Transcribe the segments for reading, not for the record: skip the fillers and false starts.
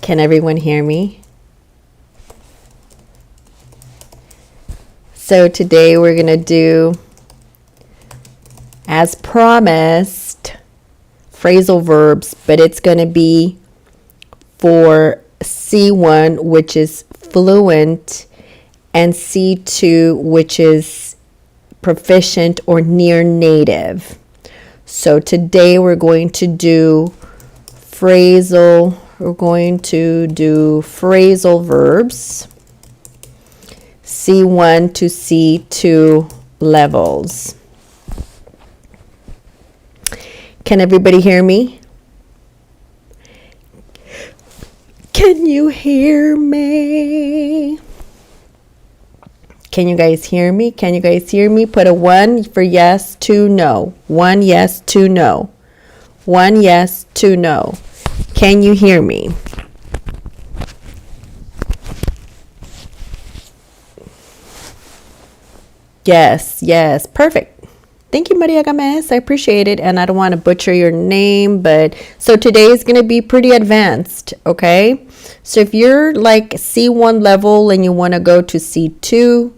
Can everyone hear me? So today we're going to do, as promised, phrasal verbs, but it's going to be for C1, which is fluent, and C2, which is proficient or near native. So today we're going to do phrasal verbs, C1 to C2 levels. Can everybody hear me? Can you hear me? Can you guys hear me? Can you guys hear me? Put a 1 for yes, 2 no. 1 yes, 2 no. 1 yes, 2 no. Can you hear me? Yes, perfect. Thank you, Maria Gomez. I appreciate it. And I don't want to butcher your name, but so today is going to be pretty advanced, okay? So if you're like C1 level and you want to go to C2,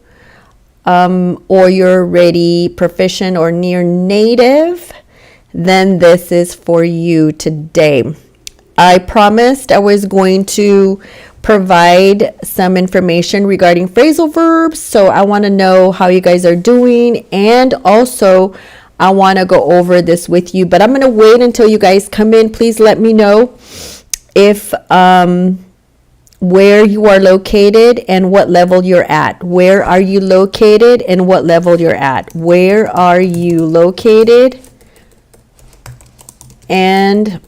or you're already proficient or near native, then this is for you today. I promised I was going to provide some information regarding phrasal verbs, so I want to know how you guys are doing, and also I want to go over this with you, but I'm going to wait until you guys come in. Please let me know if where you are located and what level you're at. Where are you located and what level you're at? Where are you located and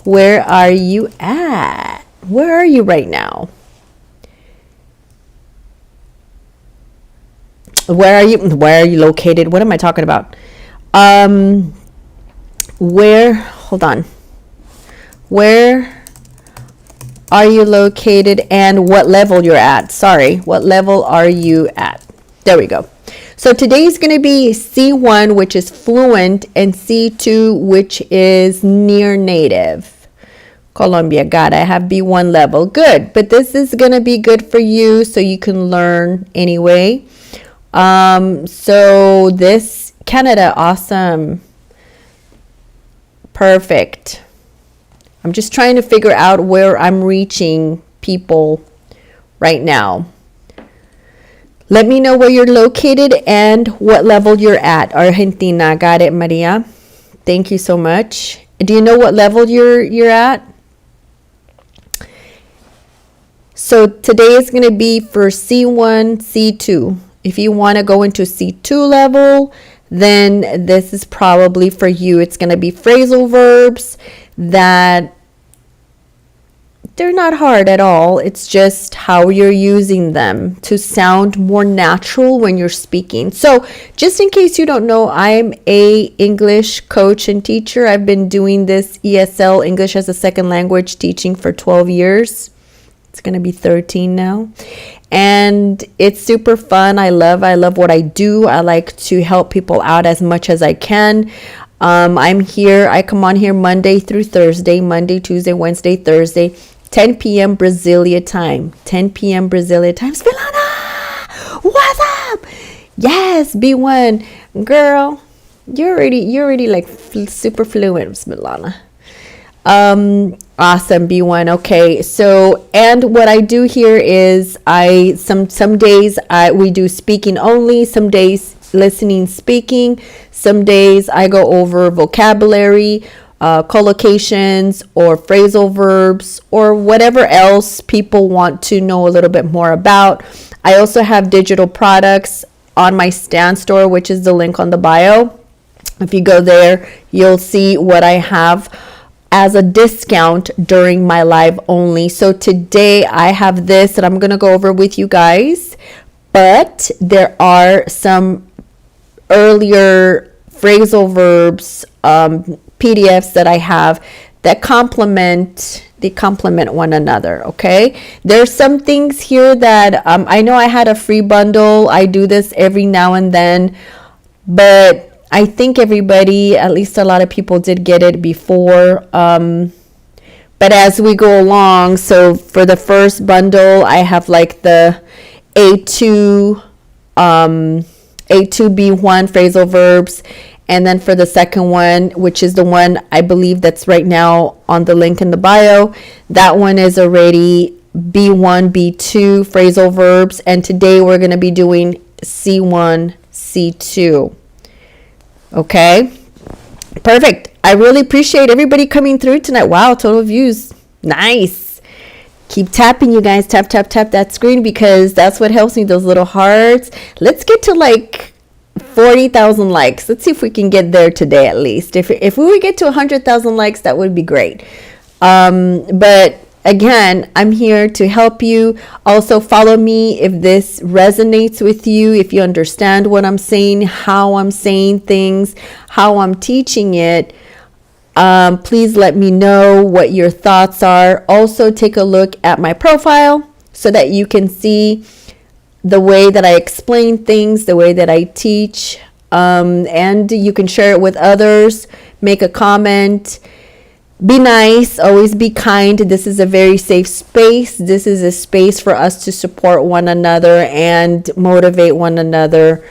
where are you at? Where are you right now? Where are you located? What am I talking about? Hold on. Where are you located and what level you're at? Sorry, what level are you at? There we go. So today is going to be C1, which is fluent, and C2, which is near native. Colombia, got it. I have B1 level. Good, but this is going to be good for you so you can learn anyway. So this, Canada, awesome. Perfect. I'm just trying to figure out where I'm reaching people right now. Let me know where you're located and what level you're at. Argentina, got it, Maria. Thank you so much. Do you know what level you're at? So today is going to be for C1, C2. If you want to go into C2 level, then this is probably for you. It's going to be phrasal verbs that they're not hard at all. It's just how you're using them to sound more natural when you're speaking. So just in case you don't know, I'm a English coach and teacher. I've been doing this ESL, English as a Second Language, teaching for 12 years. It's going to be 13 now. And it's super fun. I love what I do. I like to help people out as much as I can. I'm here. I come on here Monday through Thursday, Monday, Tuesday, Wednesday, Thursday, 10 p.m. Brasilia time. 10 p.m. Brasilia time. Svilana, what's up? Yes, B1. Girl, you're already like super fluent, Svilana. Awesome, B1. Okay, so and what I do here is some days we do speaking only, some days listening, speaking, some days I go over vocabulary, collocations, or phrasal verbs, or whatever else people want to know a little bit more about. I also have digital products on my Stan store, which is the link on the bio. If you go there, you'll see what I have as a discount during my live only. So today I have this that I'm going to go over with you guys, but there are some earlier phrasal verbs PDFs that I have that complement one another. Okay, there's some things here that I know I had a free bundle. I do this every now and then, but I think everybody, at least a lot of people, did get it before. But But as we go along, so for the first bundle, I have like the A2, A2B1 phrasal verbs. And then for the second one, which is the one I believe that's right now on the link in the bio, that one is already B1, B2 phrasal verbs. And today we're going to be doing C1, C2. Okay, perfect. I really appreciate everybody coming through tonight. Wow, total views. Nice. Keep tapping, you guys. Tap, tap, tap that screen because that's what helps me, those little hearts. Let's get to like 40,000 likes. Let's see if we can get there today at least. If we would get to 100,000 likes, that would be great. But again, I'm here to help you. Also follow me if this resonates with you, if you understand what I'm saying, how I'm saying things, how I'm teaching it. Please let me know what your thoughts are. Also take a look at my profile so that you can see the way that I explain things, the way that I teach, and you can share it with others, make a comment, be nice, always be kind. This is a very safe space. This is a space for us to support one another and motivate one another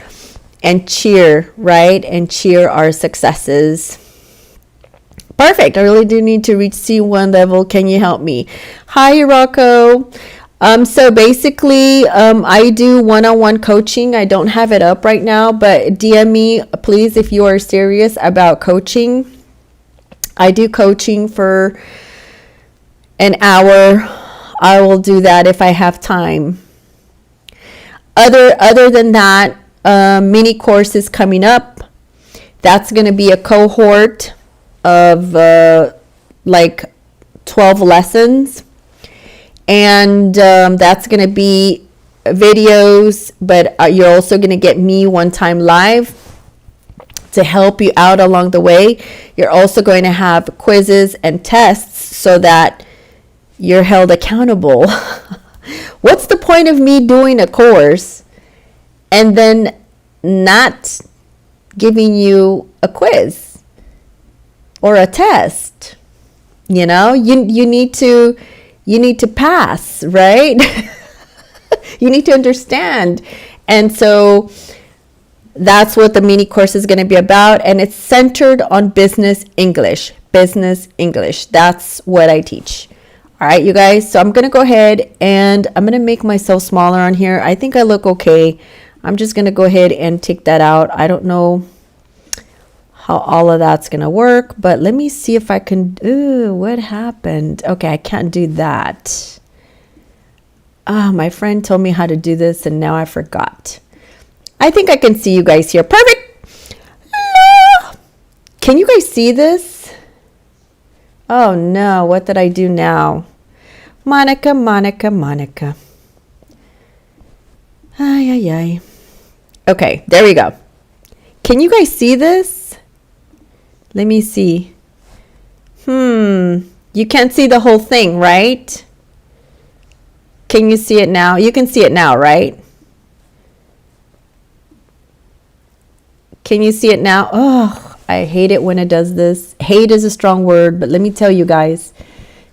and cheer, right? And cheer our successes. Perfect. I really do need to reach C1 level. Can you help me? Hi, Rocco. So basically, I do one-on-one coaching. I don't have it up right now, but DM me, please, if you are serious about coaching. I do coaching for an hour. I will do that if I have time. Other than that, mini course is coming up. That's going to be a cohort of like 12 lessons. And that's going to be videos, but you're also going to get me one time live to help you out along the way. You're also going to have quizzes and tests so that you're held accountable. What's the point of me doing a course and then not giving you a quiz or a test? You know, you need to pass, right? You need to understand. And so that's what the mini course is going to be about. And it's centered on business English. Business English. That's what I teach. All right, you guys. So I'm going to go ahead and I'm going to make myself smaller on here. I think I look okay. I'm just going to go ahead and take that out. I don't know how all of that's going to work, but let me see if I can. Ooh, what happened? Okay, I can't do that. My friend told me how to do this and now I forgot. I think I can see you guys here. Perfect. Can you guys see this? Oh no, what did I do now? Monica. Ay. Okay, there we go. Can you guys see this? Let me see. You can't see the whole thing, right? Can you see it now? You can see it now, right? Can you see it now? Oh, I hate it when it does this. Hate is a strong word, but let me tell you guys,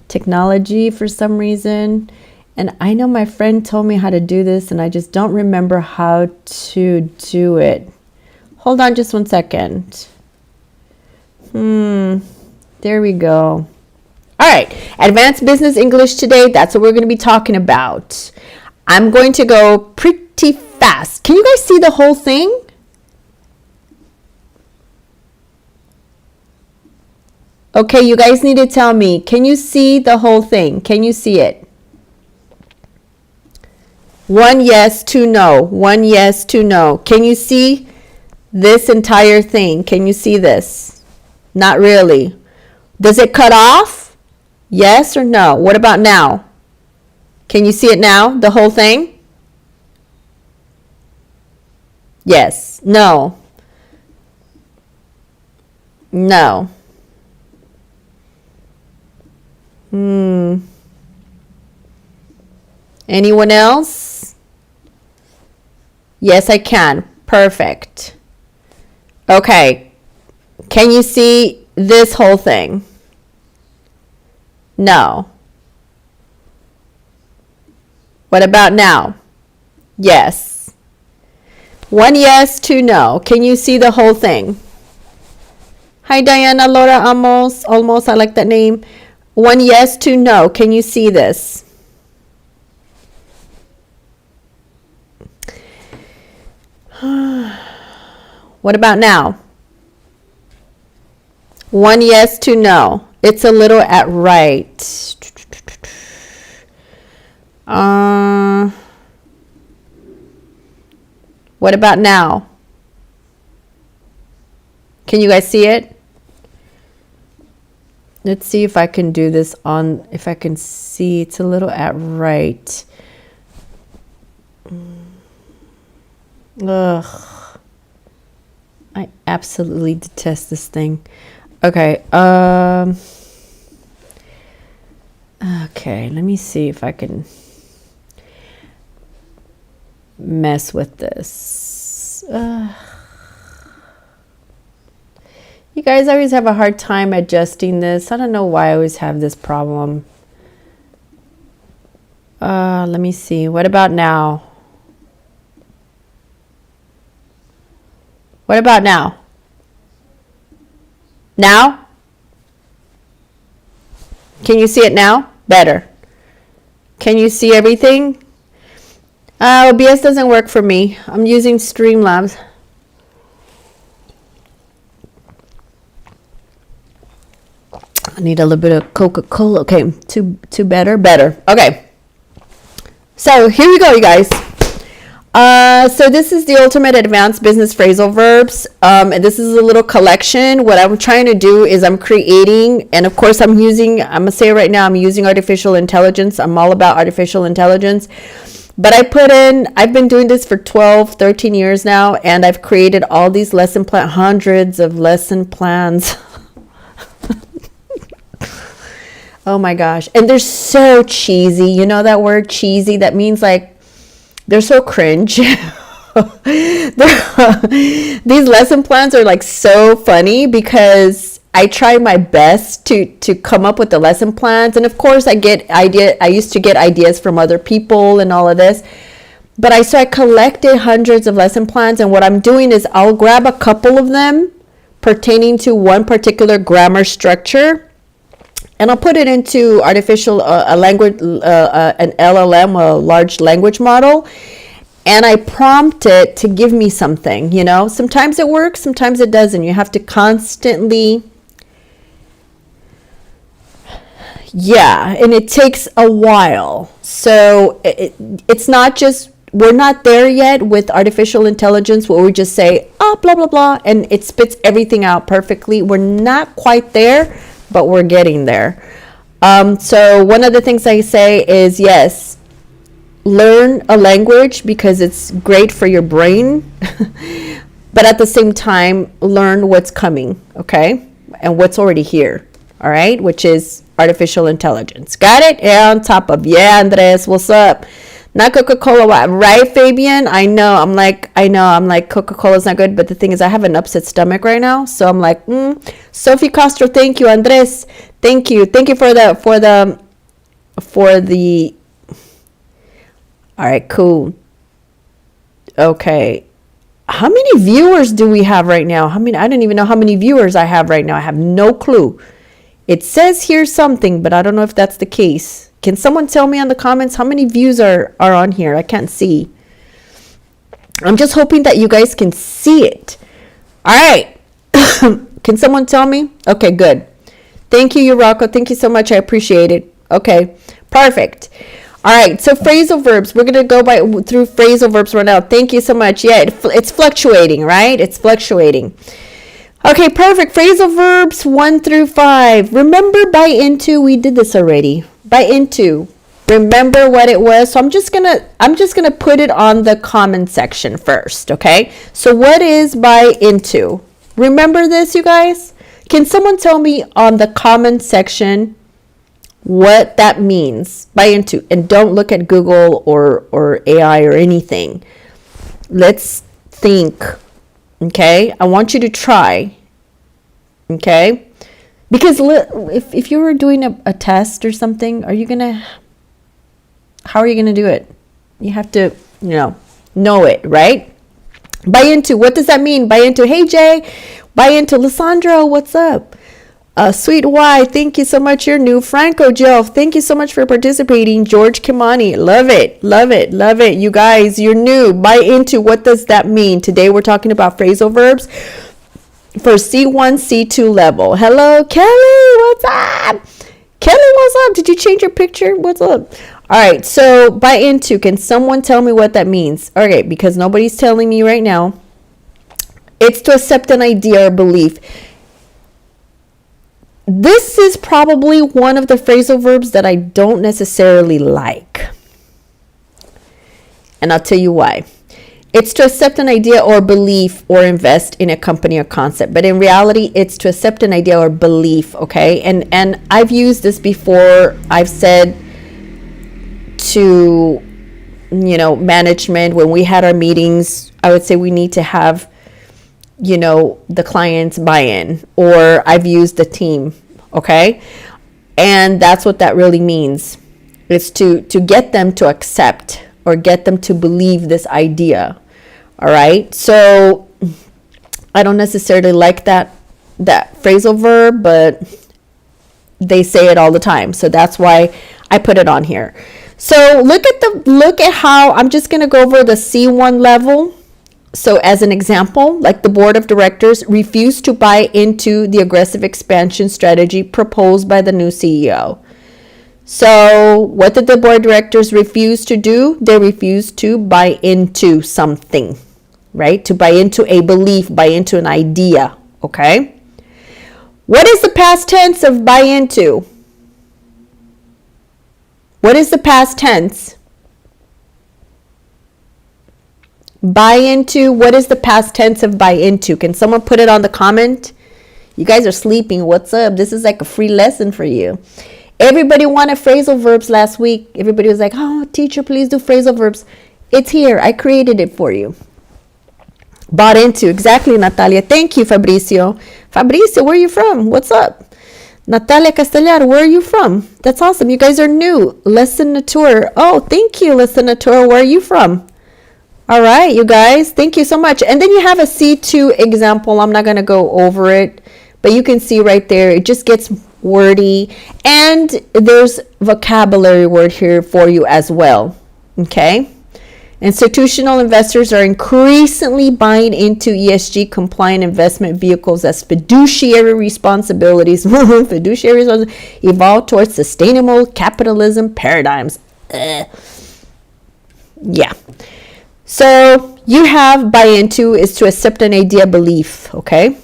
technology for some reason, and I know my friend told me how to do this and I just don't remember how to do it. Hold on just one second. There we go. All right, advanced business English today. That's what we're going to be talking about. I'm going to go pretty fast. Can you guys see the whole thing? Okay, you guys need to tell me. Can you see the whole thing? Can you see it? 1 yes, 2 no. 1 yes, 2 no. Can you see this entire thing? Can you see this? Not really. Does it cut off? Yes or no? What about now? Can you see it now? The whole thing? Yes. No. No. Anyone else? Yes, I can. Perfect. Okay. Can you see this whole thing? No. What about now? Yes. 1 yes, 2 no. Can you see the whole thing? Hi, Diana, Laura, almost, I like that name. 1 yes, 2 no. Can you see this? What about now? 1 yes, 2 no. It's a little at right. What about now? Can you guys see it? Let's see if I can do this on, if I can see. It's a little at right. Ugh. I absolutely detest this thing. Okay. Okay, let me see if I can mess with this. You guys always have a hard time adjusting this. I don't know why I always have this problem. Let me see. What about now? What about now? Now? Can you see it now? Better. Can you see everything? OBS doesn't work for me. I'm using Streamlabs. I need a little bit of Coca-Cola. Okay, two better. Okay. So here we go, you guys. So this is the Ultimate Advanced Business Phrasal Verbs. And this is a little collection. What I'm trying to do is I'm creating, and of course I'm gonna say it right now, I'm using artificial intelligence. I'm all about artificial intelligence. But I've been doing this for 12, 13 years now, and I've created all these lesson plans, hundreds of lesson plans. Oh my gosh. And they're so cheesy. You know that word cheesy? That means like they're so cringe. These lesson plans are like so funny because I try my best to come up with the lesson plans. And of course I used to get ideas from other people and all of this. But I collected hundreds of lesson plans, and what I'm doing is I'll grab a couple of them pertaining to one particular grammar structure, and I'll put it into artificial an LLM, a large language model, and I prompt it to give me something. You know, sometimes it works, sometimes it doesn't. You have to constantly, and it takes a while. So it's not just, we're not there yet with artificial intelligence where we just say, blah, blah, blah, and it spits everything out perfectly. We're not quite there, but we're getting there. So one of the things I say is, yes, learn a language because it's great for your brain, but at the same time, learn what's coming, okay? And what's already here, all right? Which is artificial intelligence. Got it? Yeah, on top of, Andres, what's up? Not Coca-Cola, right, Fabian? I know, I'm like, Coca-Cola's not good, but the thing is, I have an upset stomach right now, so I'm like, Sophie Castro, thank you. Andres, thank you for the, all right, cool. Okay, how many viewers do we have right now? I don't even know how many viewers I have right now. I have no clue. It says here something, but I don't know if that's the case. Can someone tell me in the comments how many views are on here? I can't see. I'm just hoping that you guys can see it. All right. Can someone tell me? Okay, good. Thank you, Urako. Thank you so much. I appreciate it. Okay, perfect. All right, so phrasal verbs. We're going to go through phrasal verbs right now. Thank you so much. Yeah, it's fluctuating, right? It's fluctuating. Okay, perfect. Phrasal verbs 1 through 5. Remember by into, we did this already. By into, remember what it was. So I'm just gonna put it on the comment section first, okay? So what is by into? Remember this, you guys? Can someone tell me on the comment section what that means by into? And don't look at Google or AI or anything. Let's think. Okay, I want you to try. Okay, Because if you were doing a test or something, how are you gonna do it? You have to, know it, right? Buy into, what does that mean? Buy into, hey Jay, buy into Lissandro, what's up? Sweet Y, thank you so much. You're new. Franco Jill, thank you so much for participating. George Kimani, love it, love it, love it. You guys, you're new. Buy into, what does that mean? Today we're talking about phrasal verbs for C1, C2 level. Hello, Kelly, what's up? Kelly, what's up? Did you change your picture? What's up? All right, so buy into, can someone tell me what that means? Okay, because nobody's telling me right now. It's to accept an idea or belief. This is probably one of the phrasal verbs that I don't necessarily like. And I'll tell you why. It's to accept an idea or belief or invest in a company or concept. But in reality, it's to accept an idea or belief, okay? And I've used this before. I've said to, management, when we had our meetings, I would say we need to have, the client's buy-in, or I've used the team, okay? And that's what that really means. It's to get them to accept or get them to believe this idea. All right. So I don't necessarily like that phrasal verb, but they say it all the time. So that's why I put it on here. So look at how I'm just going to go over the C1 level. So as an example, like the board of directors refused to buy into the aggressive expansion strategy proposed by the new CEO. So what did the board of directors refuse to do? They refused to buy into something, right? To buy into a belief, buy into an idea, okay? What is the past tense of buy into? What is the past tense? Buy into, what is the past tense of buy into? Can someone put it on the comment? You guys are sleeping. What's up? This is like a free lesson for you. Everybody wanted phrasal verbs last week. Everybody was like, oh, teacher, please do phrasal verbs. It's here. I created it for you. Bought into. Exactly, Natalia. Thank you, Fabricio. Fabricio, where are you from? What's up? Natalia Castellar, where are you from? That's awesome. You guys are new. Lesson Natur. Oh, thank you, Lesson Natur. Where are you from? All right, you guys, thank you so much. And then you have a C2 example. I'm not going to go over it, but you can see right there, it just gets wordy. And there's vocabulary word here for you as well, okay? Institutional investors are increasingly buying into ESG compliant investment vehicles as fiduciary responsibilities evolve towards sustainable capitalism paradigms. Yeah. So you have buy into is to accept an idea, belief, okay?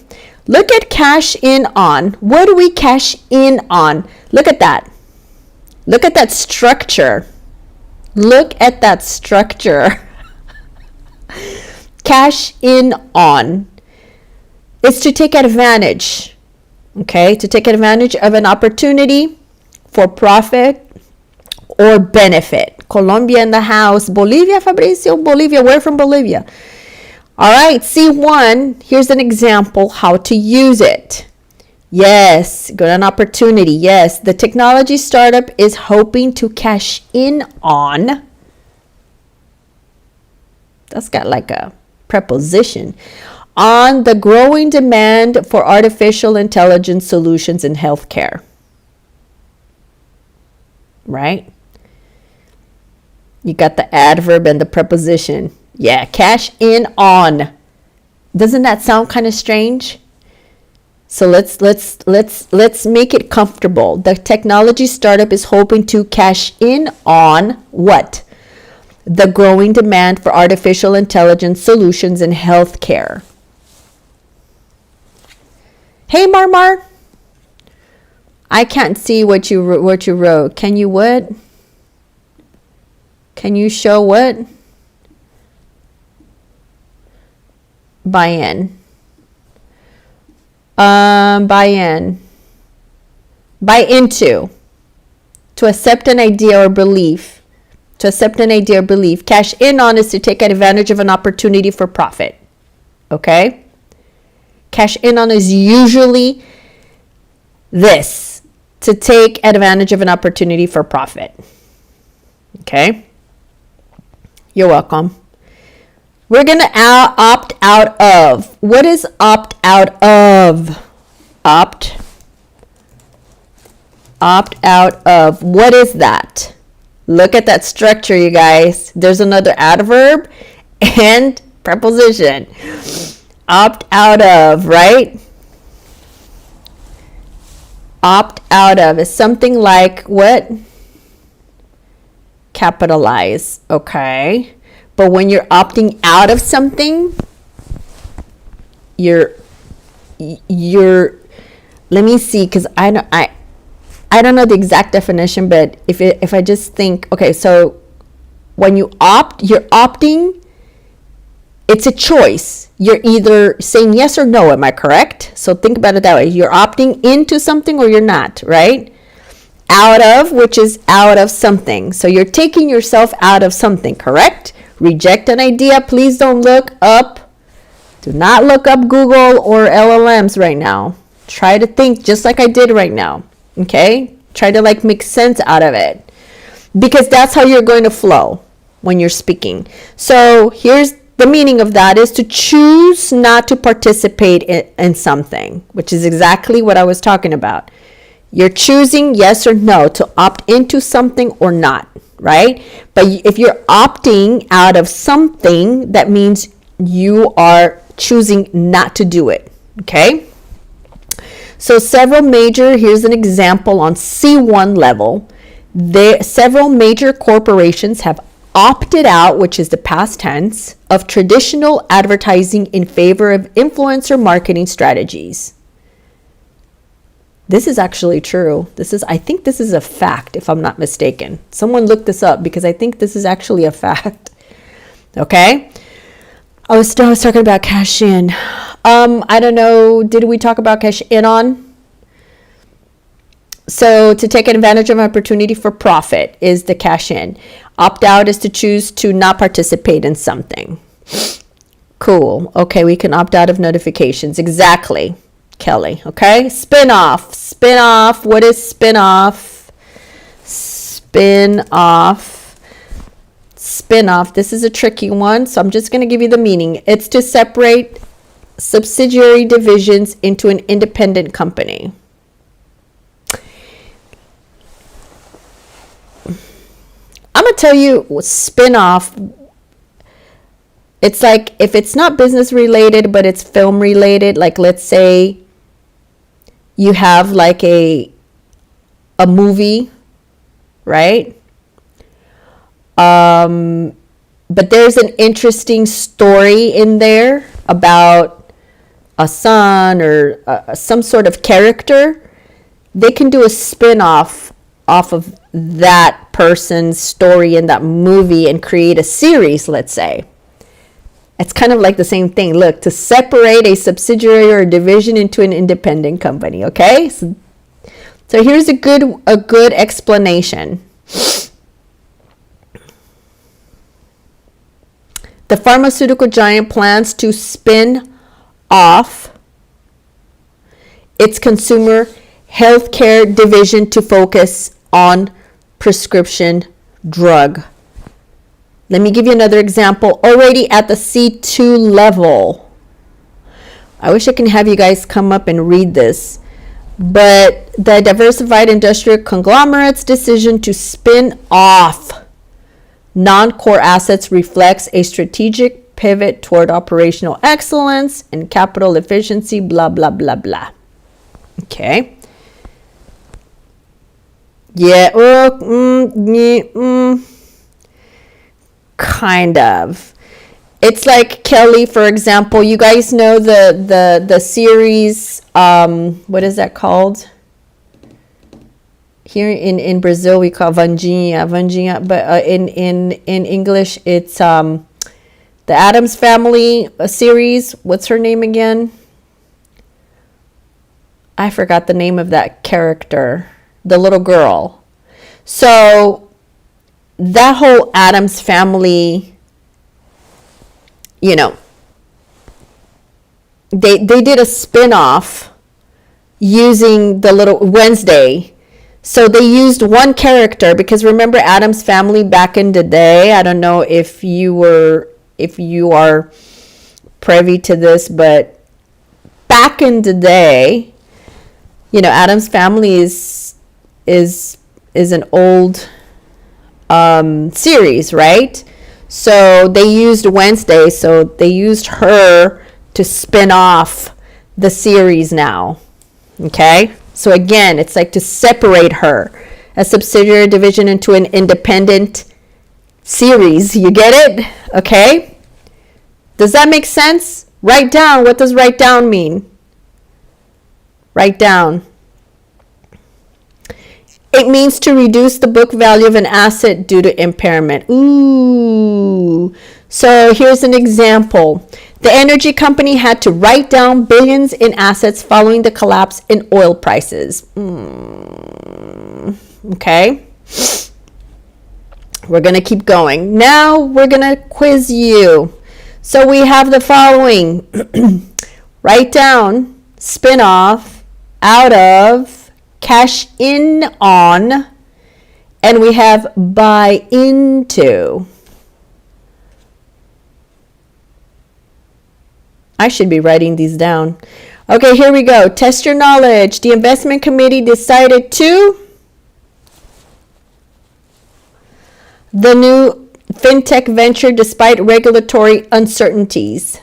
Look at cash in on. What do we cash in on? Look at that. Look at that structure. Look at that structure. Cash in on. It's to take advantage, okay? To take advantage of an opportunity for profit or benefit. Colombia in the house. Bolivia, Fabricio, Bolivia. We're from Bolivia. All right, C1, here's an example how to use it. Yes, got an opportunity. Yes, the technology startup is hoping to cash in on. That's got like a preposition. On the growing demand for artificial intelligence solutions in healthcare. Right? You got the adverb and the preposition. Yeah, cash in on. Doesn't that sound kind of strange? So let's make it comfortable. The technology startup is hoping to cash in on what? The growing demand for artificial intelligence solutions in healthcare. Hey, Marmar. I can't see what you wrote. Can you what? Can you show what? Buy-in. Buy-in. Buy into. To accept an idea or belief. To accept an idea or belief. Cash in on is to take advantage of an opportunity for profit. Okay? Cash in on is usually this, to take advantage of an opportunity for profit. Okay? You're welcome. We're going to opt out of. What is opt out of? Opt out of. What is that? Look at that structure, you guys. There's another adverb and preposition. Opt out of, right? Opt out of is something like what? Capitalize, okay? But when you're opting out of something, you're let me see, because I don't know the exact definition, but if I just think, okay, so when you opt, you're opting, it's a choice. You're either saying yes or no, am I correct? So think about it that way. You're opting into something or you're not, right? Out of, which is out of something. So you're taking yourself out of something, correct? Reject an idea. Please don't look up. Do not look up Google or LLMs right now. Try to think just like I did right now. Okay? Try to like make sense out of it. Because that's how you're going to flow when you're speaking. So here's the meaning of that, is to choose not to participate in something, which is exactly what I was talking about. You're choosing yes or no, to opt into something or not, right? But if you're opting out of something, that means you are choosing not to do it, okay? So here's an example on C1 level. Several major corporations have opted out, which is the past tense, of traditional advertising in favor of influencer marketing strategies. This is actually true. I think this is a fact, if I'm not mistaken. Someone look this up, because I think this is actually a fact. Okay? I was talking about cash in. I don't know, did we talk about cash in on? So to take advantage of an opportunity for profit is the cash in. Opt out is to choose to not participate in something. Cool. Okay, we can opt out of notifications. Exactly, Kelly. Okay, spin off. Spin off. What is spin off? Spin off. Spin off. This is a tricky one, so I'm just going to give you the meaning. It's to separate subsidiary divisions into an independent company. I'm going to tell you, spin-off, it's like, if it's not business related, but it's film related, like let's say you have like a movie, right? But there's an interesting story in there about a son or some sort of character. They can do a spin-off off of that person's story in that movie and create a series, let's say. It's kind of like the same thing. Look, to separate a subsidiary or a division into an independent company, okay? So here's a good explanation. The pharmaceutical giant plans to spin off its consumer healthcare division to focus on prescription drug. Let me give you another example. Already at the C2 level. I wish I can have you guys come up and read this. But the diversified industrial conglomerate's decision to spin off non-core assets reflects a strategic pivot toward operational excellence and capital efficiency, blah, blah, blah, blah. Okay. Yeah, kind of. It's like Kelly, for example. You guys know the series, what is that called? Here in Brazil, we call Vandinha, but in English, it's the Addams Family series. What's her name again? I forgot the name of that character. The little girl. So that whole Addams Family, you know, they did a spin-off using the little Wednesday. So they used one character because remember Adam's Family back in the day. I don't know if you are privy to this, but back in the day, Adam's Family is an old series, right? So they used Wednesday, so they used her to spin off the series now. Okay? So again, it's like to separate her, a subsidiary division, into an independent series. You get it? Okay? Does that make sense? Write down. What does write down mean? Write down. It means to reduce the book value of an asset due to impairment. Ooh. So here's an example. The energy company had to write down billions in assets following the collapse in oil prices. Okay. We're going to keep going. Now we're going to quiz you. So we have the following. Write down, spin off, out of, cash in on, and we have buy into. I should be writing these down. Okay, here we go. Test your knowledge. The investment committee decided to the new fintech venture despite regulatory uncertainties.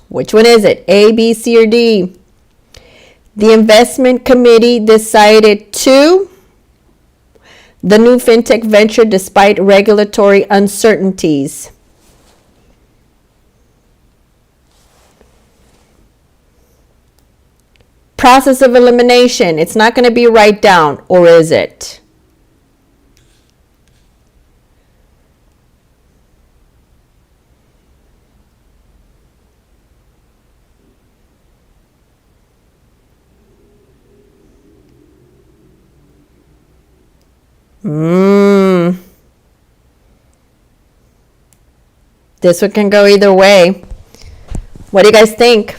Which one is it? A, B, C, or D? The investment committee decided to the new fintech venture despite regulatory uncertainties. Process of elimination. It's not going to be write down, or is it? This one can go either way. What do you guys think?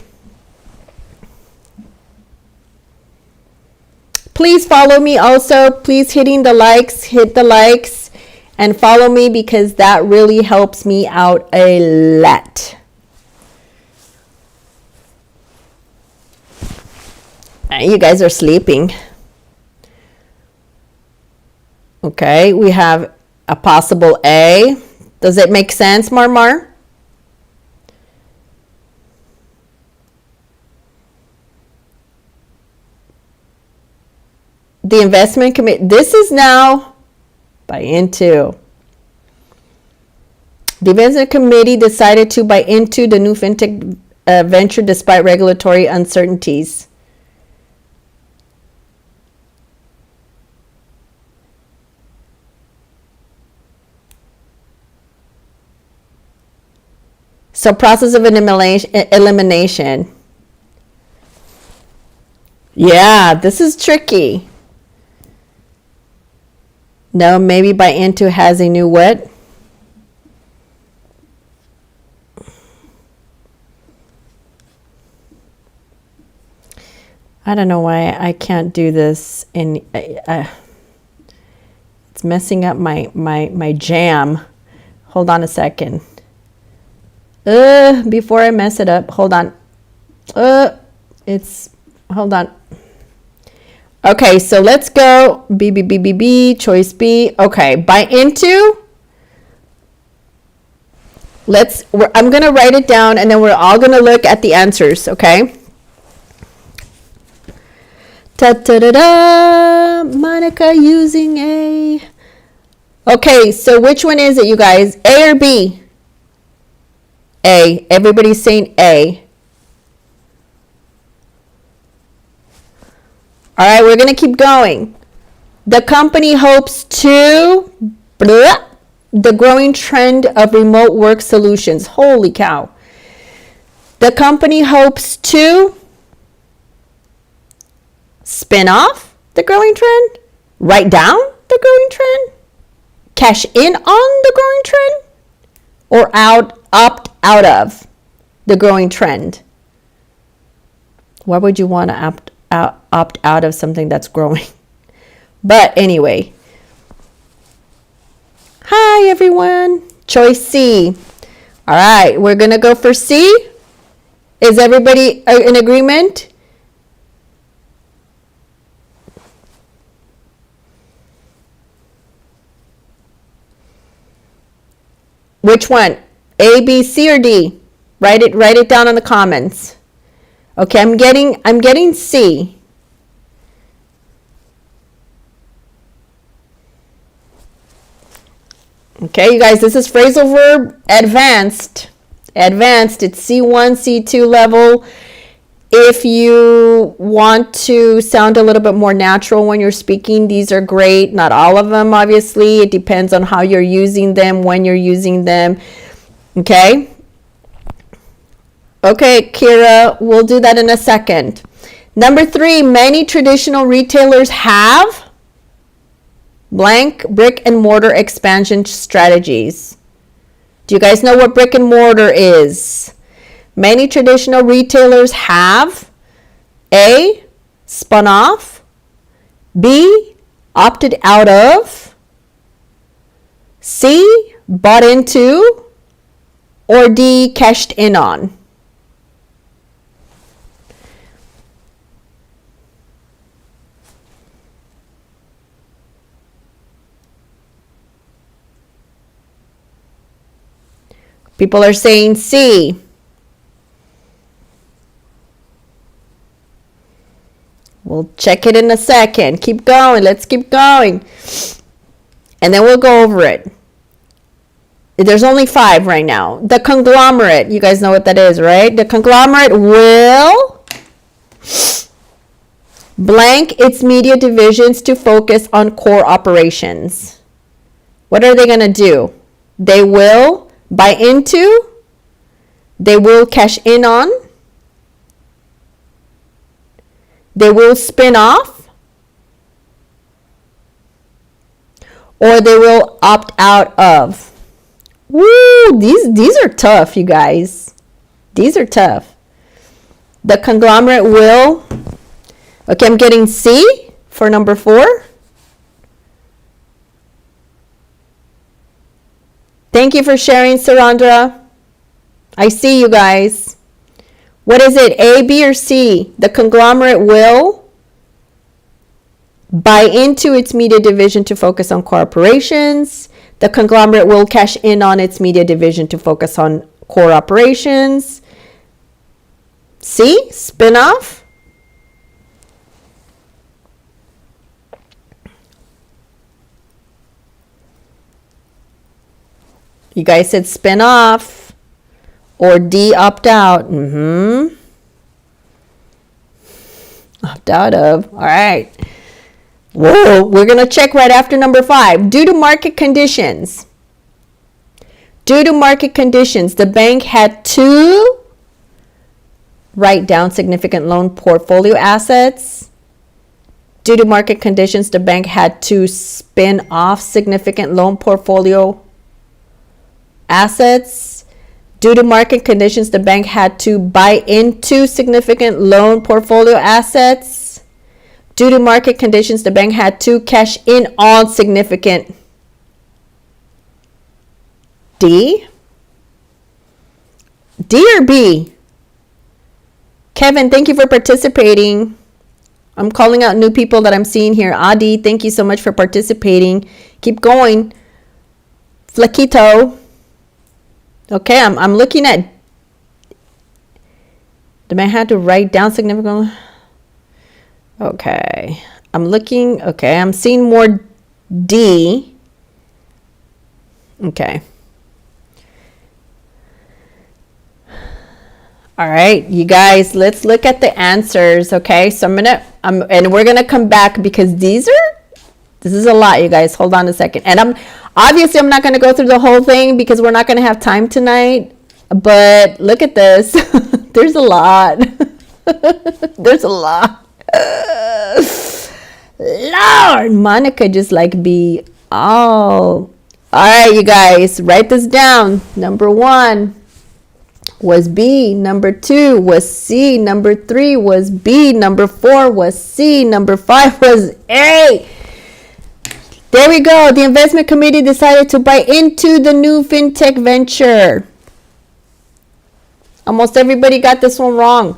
Please follow me also. Please hit the likes and follow me because that really helps me out a lot. You guys are sleeping. Okay, we have a possible A. Does it make sense, Marmar? The investment committee, this is now buy into. The investment committee decided to buy into the new fintech venture despite regulatory uncertainties. So process of elimination. Yeah, this is tricky. No, maybe buy into has a new what? I don't know why I can't do this in it's messing up my jam. Hold on a second. Before I mess it up, hold on. Hold on. Okay, so let's go B, choice B. Okay, buy into. I'm going to write it down and then we're all going to look at the answers, okay? Ta-ta-da-da, Monica using A. Okay, so which one is it, you guys? A or B? A. Everybody's saying A. All right, we're going to keep going. The company hopes to the growing trend of remote work solutions. Holy cow. The company hopes to spin off the growing trend, write down the growing trend, cash in on the growing trend, or opt out of the growing trend. Why would you want to opt out of something that's growing? But anyway. Hi, everyone. Choice C. All right, we're going to go for C. Is everybody in agreement? Which one? A, B, C, or D? Write it down in the comments. Okay, I'm getting C. Okay, you guys, this is phrasal verb advanced. Advanced, it's C1, C2 level. If you want to sound a little bit more natural when you're speaking, these are great. Not all of them, obviously. It depends on how you're using them, when you're using them. Okay? Okay, Kira, we'll do that in a second. Number 3, many traditional retailers have blank brick and mortar expansion strategies. Do you guys know what brick and mortar is? Many traditional retailers have A, spun off, B, opted out of, C, bought into, or D, cashed in on. People are saying C. We'll check it in a second. Keep going. Let's keep going. And then we'll go over it. There's only 5 right now. The conglomerate. You guys know what that is, right? The conglomerate will blank its media divisions to focus on core operations. What are they going to do? They will buy into, they will cash in on, they will spin off, or they will opt out of. Woo, these are tough, you guys. These are tough. The conglomerate will, okay, I'm getting C for number 4. Thank you for sharing, Sarandra. I see you guys. What is it, A, B, or C? The conglomerate will buy into its media division to focus on core operations. The conglomerate will cash in on its media division to focus on core operations. C, spin off. You guys said spin off or D, opt out. Opt out of. All right. Whoa, we're going to check right after number 5. Due to market conditions. Due to market conditions, the bank had to write down significant loan portfolio assets. Due to market conditions, the bank had to spin off significant loan portfolio assets. Due to market conditions, the bank had to buy into significant loan portfolio assets. Due to market conditions, the bank had to cash in on significant. D? D or B? Kevin, thank you for participating. I'm calling out new people that I'm seeing here. Adi, thank you so much for participating. Keep going. Flaquito. Okay, I'm looking at, the man had to write down significant. Okay, I'm seeing more D. Okay. All right, you guys, let's look at the answers, okay? So and we're gonna come back because this is a lot, you guys. Hold on a second. And I'm not gonna go through the whole thing because we're not gonna have time tonight. But look at this. There's a lot. There's a lot. Lord, Monica just like be all right, you guys, write this down. Number 1, was B. Number 2 was C. Number 3 was B. Number 4 was C. Number 5 was A. There we go. The investment committee decided to buy into the new fintech venture. Almost everybody got this one wrong.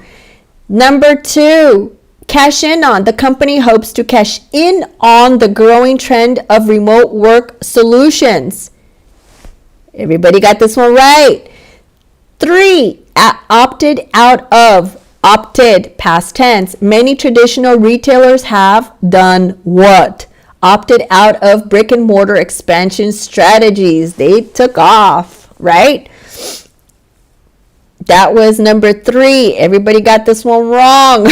Number 2, cash in on. The company hopes to cash in on the growing trend of remote work solutions. Everybody got this one right. 3, opted out of. Opted, past tense. Many traditional retailers have done what? Opted out of brick and mortar expansion strategies. They took off, right? That was number 3. Everybody got this one wrong.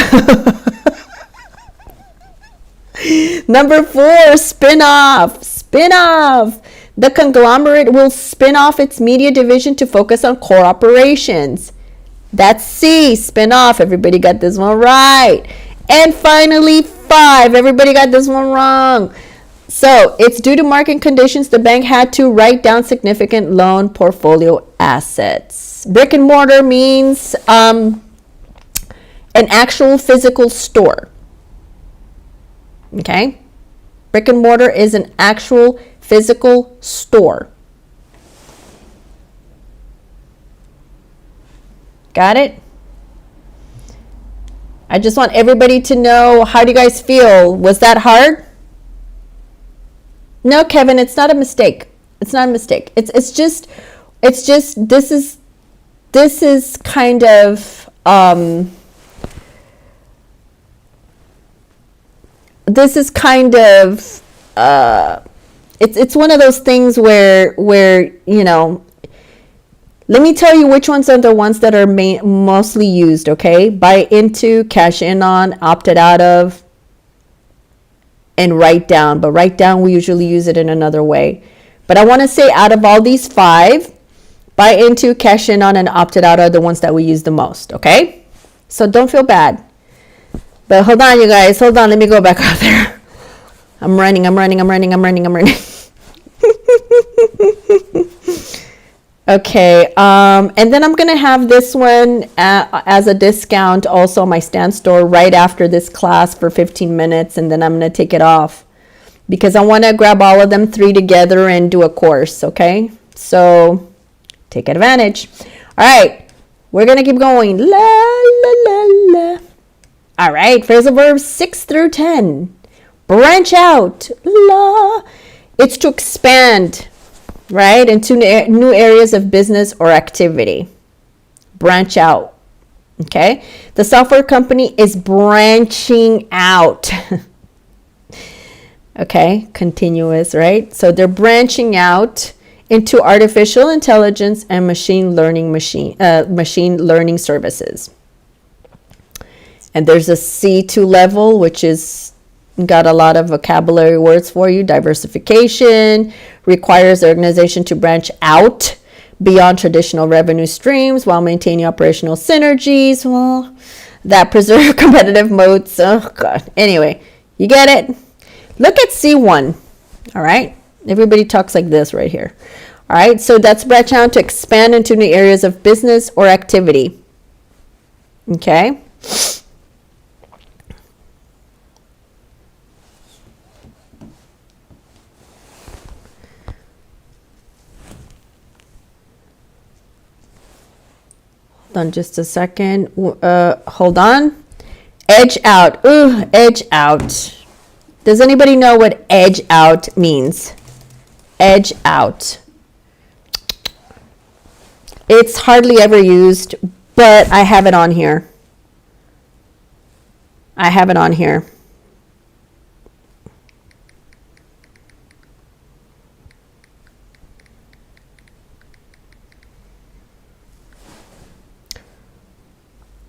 Number 4, spin off. Spin off. The conglomerate will spin off its media division to focus on core operations. That's C, spin off. Everybody got this one right. And finally, 5. Everybody got this one wrong. So it's due to market conditions, the bank had to write down significant loan portfolio assets. Brick and mortar means an actual physical store. Okay? Brick and mortar is an actual physical store. Got it? I just want everybody to know, how do you guys feel? Was that hard? No, Kevin, it's not a mistake. It's not a mistake. It's just this is kind of it's one of those things where you know, let me tell you which ones are the ones that are mostly used, okay? Buy into, cash in on, opted out of, and write down. But write down, we usually use it in another way. But I want to say out of all these 5, buy into, cash in on, and opted out are the ones that we use the most, okay? So don't feel bad. But hold on, you guys. Hold on. Let me go back out there. I'm running. Okay, and then I'm gonna have this one as a discount also on my Stan Store right after this class for 15 minutes, and then I'm gonna take it off because I want to grab all of them 3 together and do a course. Okay, so take advantage. All right, we're gonna keep going. La la la la. All right, phrasal verbs 6 through 10. Branch out. La. It's to expand, right, into new areas of business or activity. Branch out. Okay, the software company is branching out. Okay, continuous, right? So they're branching out into artificial intelligence and machine learning services. And there's a C2 level, which is got a lot of vocabulary words for you. Diversification requires the organization to branch out beyond traditional revenue streams while maintaining operational synergies, well, that preserve competitive moats. Oh, God. Anyway, you get it? Look at C1. All right? Everybody talks like this right here. All right? So that's branch out to expand into new areas of business or activity. Okay? On just a second. Hold on. Edge out. Ooh, edge out. Does anybody know what edge out means? Edge out. It's hardly ever used, but I have it on here. I have it on here.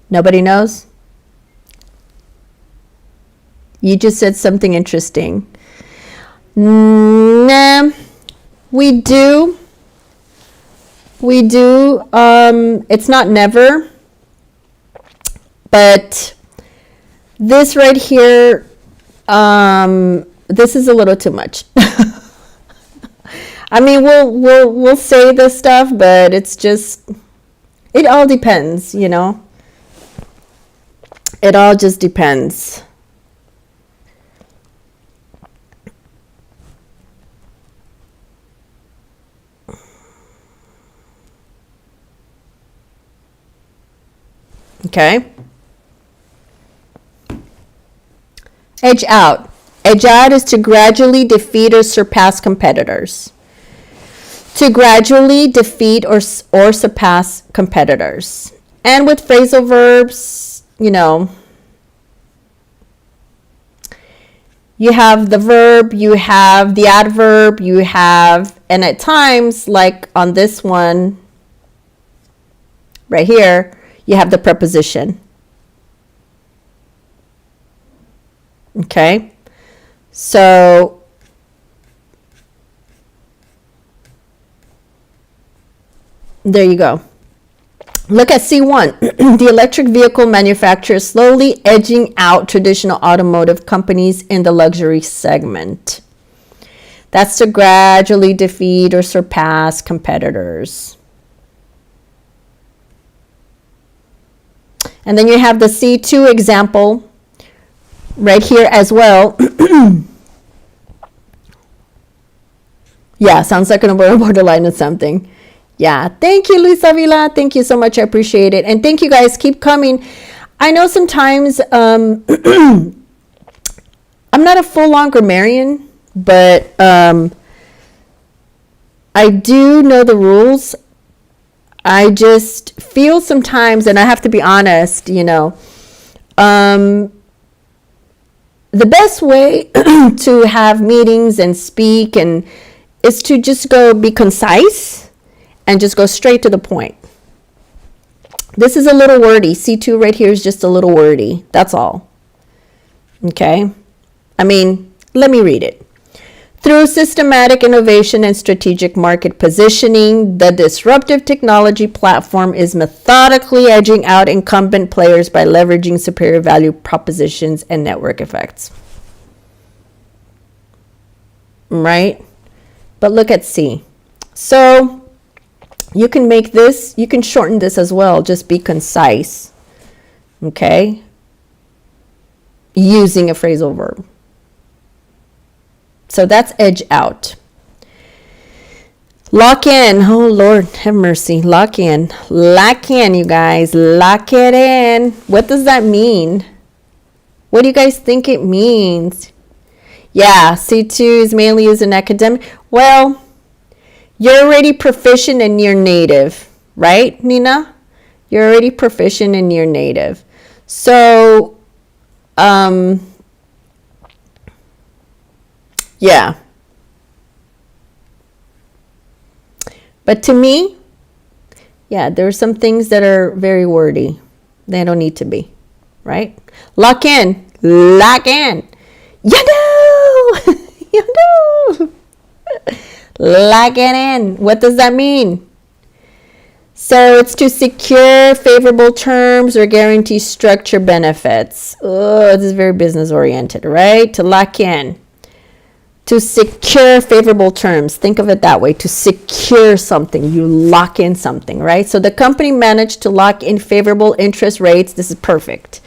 Nobody knows? You just said something interesting. Nah, we do. It's not never. But this right here, this is a little too much. I mean, we'll say this stuff, but it's It all depends, you know. It all just depends. Okay. Edge out. Edge out is to gradually defeat or surpass competitors. To gradually defeat or surpass competitors. And with phrasal verbs, you know, you have the verb, you have the adverb, you have, and at times, like on this one right here, you have the preposition. Okay, so there you go. Look at C1. The electric vehicle manufacturer is slowly edging out traditional automotive companies in the luxury segment. That's to gradually defeat or surpass competitors. And then you have the C2 example right here as well. Yeah, sounds like a borderline of something. Yeah, thank you, Luis Avila. Thank you so much. I appreciate it. And thank you guys. Keep coming. I know sometimes I'm not a full-on grammarian, but I do know the rules. I just feel sometimes, and I have to be honest, you know, the best way to have meetings and speak and is to just be concise and just go straight to the point. This is a little wordy. C2 right here is just a little wordy. That's all. Okay. I mean, let me read it. Through systematic innovation and strategic market positioning, the disruptive technology platform is methodically edging out incumbent players by leveraging superior value propositions and network effects. Right? But look at C. So you can make this, you can shorten this as well. Just be concise. Okay? Using a phrasal verb. So that's edge out. Lock in. Oh, Lord, have mercy. Lock in. Lock in, you guys. Lock it in. What does that mean? What do you guys think it means? Yeah, C2 is mainly used in academic. Well, you're already proficient in your native, right, Nina? You're already proficient in your native. So, yeah. But to me, yeah, there are some things that are very wordy. They don't need to be, right? Lock in. Lock in. You know. You know. Lock it in. What does that mean? So it's to secure favorable terms or guarantee structure benefits. Oh, this is very business oriented, right? To lock in. To secure favorable terms. Think of it that way. To secure something. You lock in something, right? So the company managed to lock in favorable interest rates. This is perfect.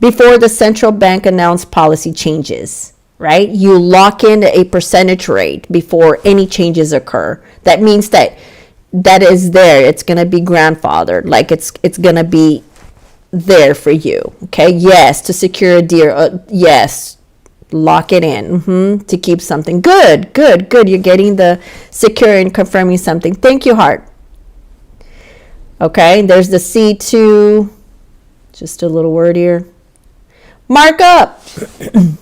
Before the central bank announced policy changes, right? You lock in a percentage rate before any changes occur. That means that is there. It's going to be grandfathered. Like it's going to be there for you. Okay. Yes. To secure a deal. Yes. Lock it in to keep something. Good. You're getting the secure and confirming something. Thank you, heart. Okay, there's the C2. Just a little word here. Mark up.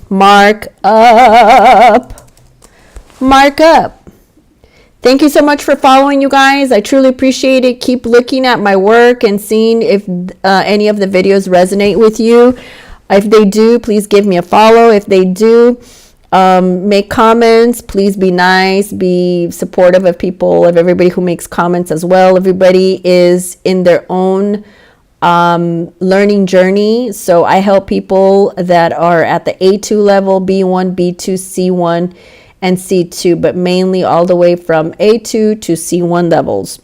Mark up. Mark up. Thank you so much for following, you guys. I truly appreciate it. Keep looking at my work and seeing if any of the videos resonate with you. If they do, please give me a follow. If they do, make comments. Please be nice, be supportive of people, of everybody who makes comments as well. Everybody is in their own learning journey. So I help people that are at the A2 level, B1, B2, C1, and C2, but mainly all the way from A2 to C1 levels.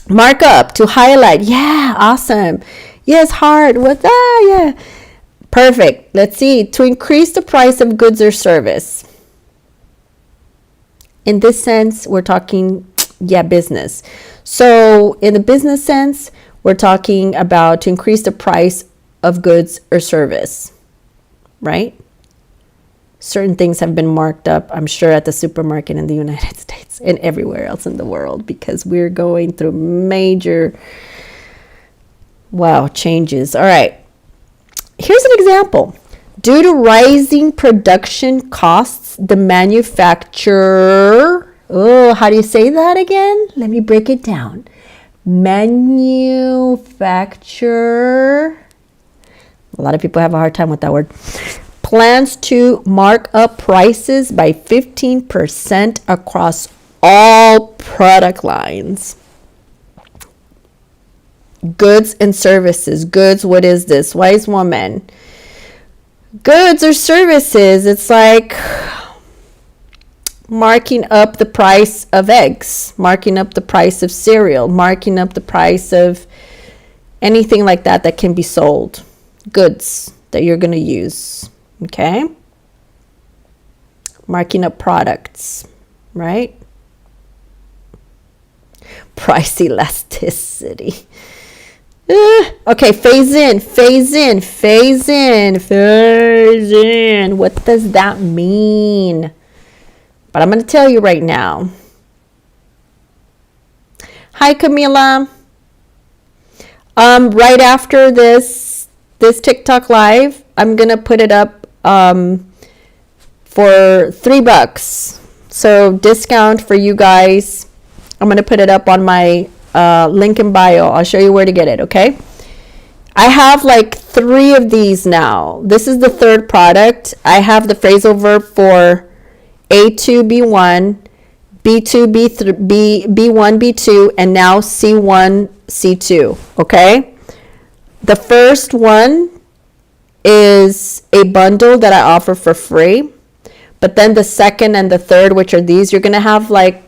Mark up, to highlight. Yeah, awesome. Yes, hard. What? Yeah. Perfect. Let's see. To increase the price of goods or service. In this sense, we're talking, business. So in the business sense, we're talking about to increase the price of goods or service, right? Certain things have been marked up, I'm sure, at the supermarket in the United States and everywhere else in the world, because we're going through major, changes. All right. Here's an example. Due to rising production costs, the manufacturer, how do you say that again? Let me break it down. Manufacturer, a lot of people have a hard time with that word, plans to mark up prices by 15% across all product lines. Goods and services. Goods, what is this? Wise woman. Goods or services, it's like marking up the price of eggs, marking up the price of cereal, marking up the price of anything like that that can be sold. Goods that you're going to use. Okay? Marking up products, right? Price elasticity. Okay, phase in. What does that mean? But I'm going to tell you right now. Hi, Camila. Right after this TikTok live, I'm going to put it up for $3. So discount for you guys. I'm going to put it up on my link in bio. I'll show you where to get it, okay? I have like 3 of these now. This is the 3rd product. I have the phrasal verb for A2, B1, B2, B3, B1, B2, and now C1, C2, okay? The first one is a bundle that I offer for free. But then the second and the third, which are these, you're going to have like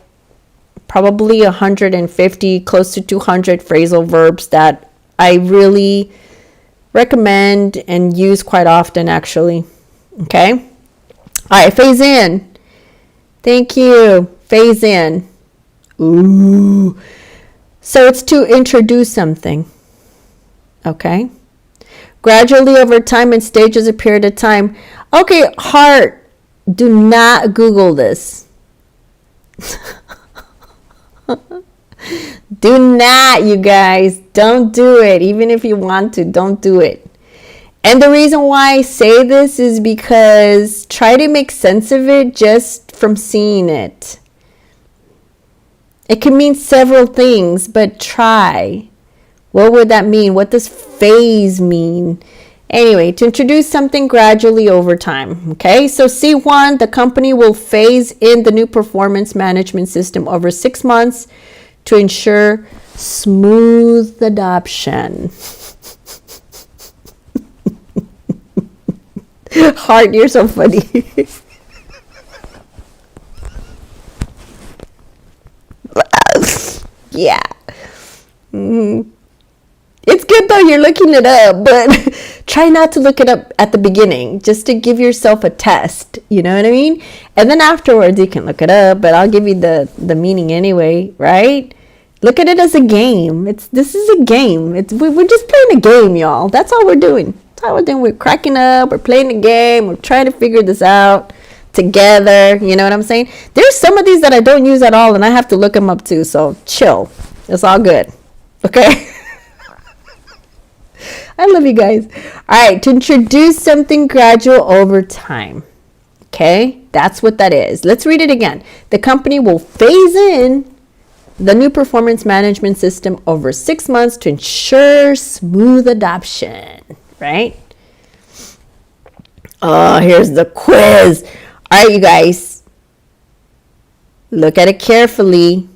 probably 150, close to 200 phrasal verbs that I really recommend and use quite often, actually. Okay? All right, phase in. Thank you. Phase in. Ooh. So it's to introduce something. Okay? Gradually over time in stages of period of time. Okay, heart, do not Google this. Do not, you guys. Don't do it. Even if you want to, don't do it. And the reason why I say this is because try to make sense of it just from seeing it. It can mean several things, but try. What would that mean? What does phase mean? Anyway, to introduce something gradually over time. Okay, so C1, the company will phase in the new performance management system over 6 months to ensure smooth adoption. Heart, you're so funny. Yeah. Mm-hmm. It's good though, you're looking it up, but try not to look it up at the beginning, just to give yourself a test, you know what I mean? And then afterwards you can look it up, but I'll give you the meaning anyway, right? Look at it as a game. This is a game. We're just playing a game, y'all. That's all we're doing. That's all we're doing. We're cracking up, we're playing a game, we're trying to figure this out together, you know what I'm saying? There's some of these that I don't use at all, and I have to look them up too, so chill. It's all good, okay? I love you guys. All right, to introduce something gradual over time. Okay, that's what that is. Let's read it again. The company will phase in the new performance management system over 6 months to ensure smooth adoption, right? Oh, here's the quiz. All right, you guys. Look at it carefully.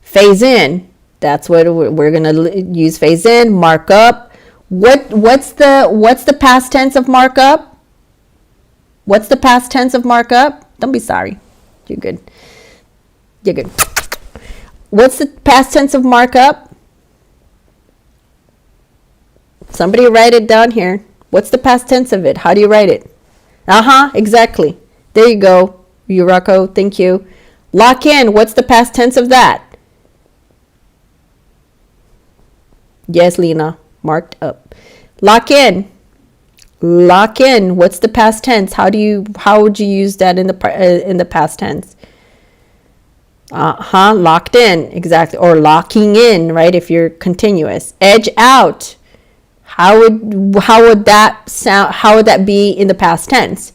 Phase in. That's what we're going to use. Phase in, mark up. What's the past tense of markup? What's the past tense of markup? Don't be sorry. You're good. You're good. What's the past tense of mark up? Somebody write it down here. What's the past tense of it? How do you write it? Exactly. There you go, Urako. Thank you. Lock in. What's the past tense of that? Yes, Lena. Marked up. Lock in. Lock in. What's the past tense? How would you use that in the past tense? Locked in. Exactly. Or locking in, right? If you're continuous. Edge out. How would that sound? How would that be in the past tense?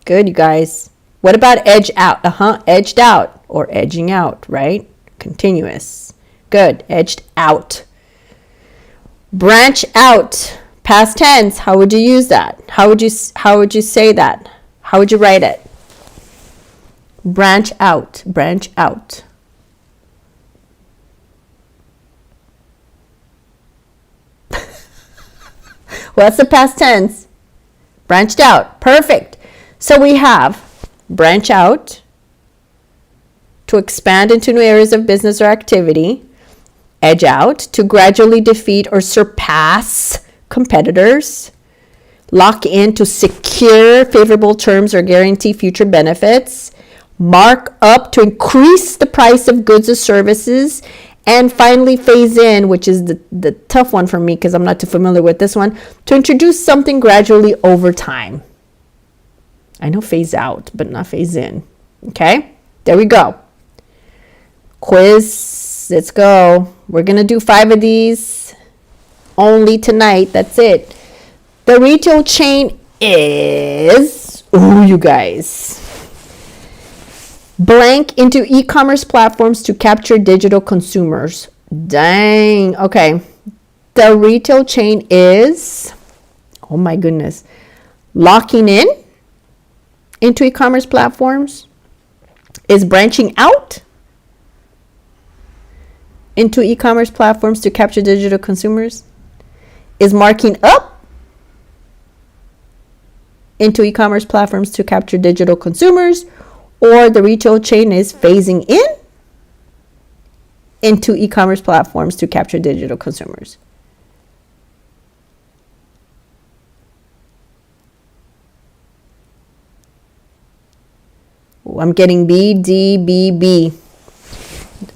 Good, you guys. What about edge out? Edged out or edging out, right? Continuous. Good. Edged out. Branch out. Past tense. How would you use that? How would you say that? How would you write it? Branch out. Branch out. What's the past tense? Branched out. Perfect. So we have branch out, to expand into new areas of business or activity. Edge out, to gradually defeat or surpass competitors. Lock in, to secure favorable terms or guarantee future benefits. Mark up, to increase the price of goods or services. And finally, phase in, which is the tough one for me because I'm not too familiar with this one, to introduce something gradually over time. I know phase out, but not phase in. Okay, there we go. Quiz, let's go. We're going to do 5 of these only tonight. That's it. The retail chain is, you guys, blank into e-commerce platforms to capture digital consumers. Dang. Okay. The retail chain is, oh my goodness, locking in into e-commerce platforms, is branching out into e-commerce platforms to capture digital consumers, is marking up into e-commerce platforms to capture digital consumers, or the retail chain is phasing in into e-commerce platforms to capture digital consumers. I'm getting B, D, B, B.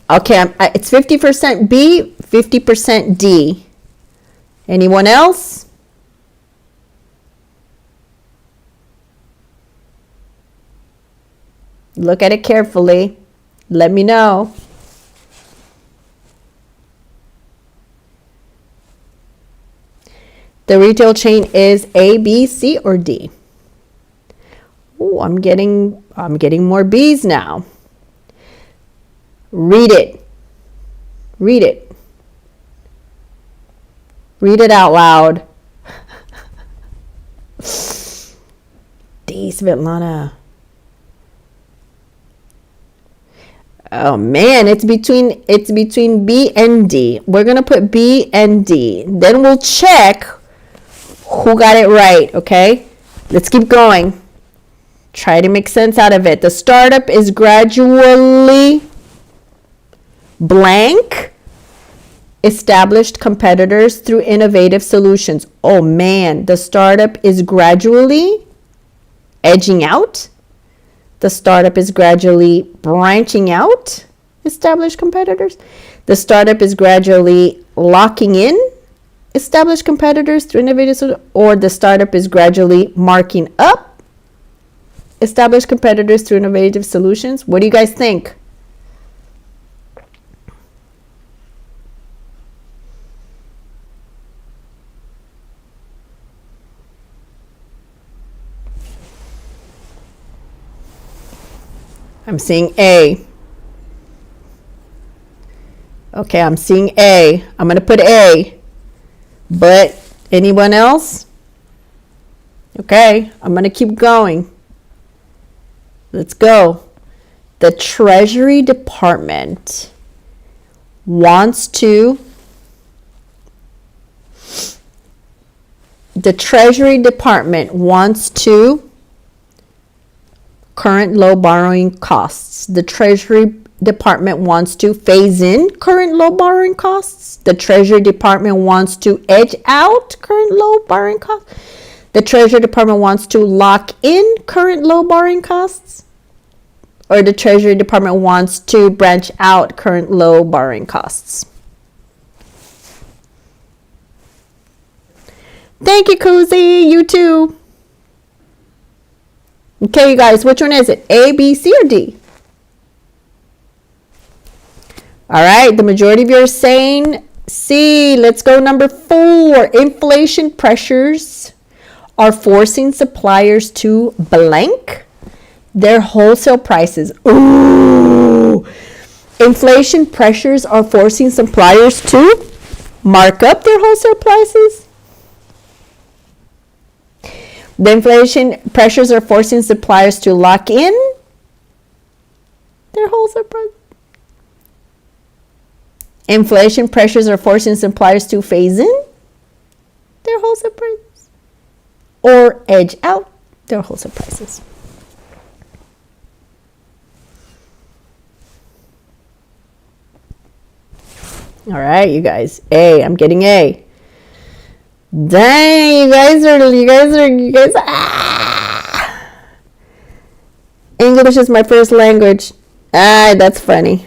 Okay, it's 50% B, 50% D. Anyone else? Look at it carefully. Let me know. The retail chain is A, B, C, or D? Oh, I'm getting more B's now. Read it. Read it. Read it out loud. D, Svetlana. Oh man, it's between B and D. We're gonna put B and D. Then we'll check who got it right, okay? Let's keep going. Try to make sense out of it. The startup is gradually blank established competitors through innovative solutions. Oh man, the startup is gradually edging out. The startup is gradually branching out established competitors. The startup is gradually locking in established competitors through innovative solutions, or the startup is gradually marking up established competitors through innovative solutions. What do you guys think? I'm seeing A. Okay, I'm seeing A. I'm going to put A. But anyone else? Okay, I'm going to keep going. Let's go. The Treasury Department wants to current low borrowing costs. The Treasury Department wants to phase in current low borrowing costs. The Treasury Department wants to edge out current low borrowing costs. The Treasury Department wants to lock in current low borrowing costs. Or the Treasury Department wants to branch out current low borrowing costs. Thank you, Cozy. You too. Okay, you guys, which one is it? A, B, C, or D? All right, the majority of you are saying C. Let's go number 4. Inflation pressures are forcing suppliers to blank their wholesale prices. Ooh. Inflation pressures are forcing suppliers to mark up their wholesale prices. The inflation pressures are forcing suppliers to lock in their wholesale prices. Inflation pressures are forcing suppliers to phase in their wholesale prices or edge out their wholesale prices. All right, you guys. A. I'm getting A. Dang, you guys are. English is my first language. That's funny.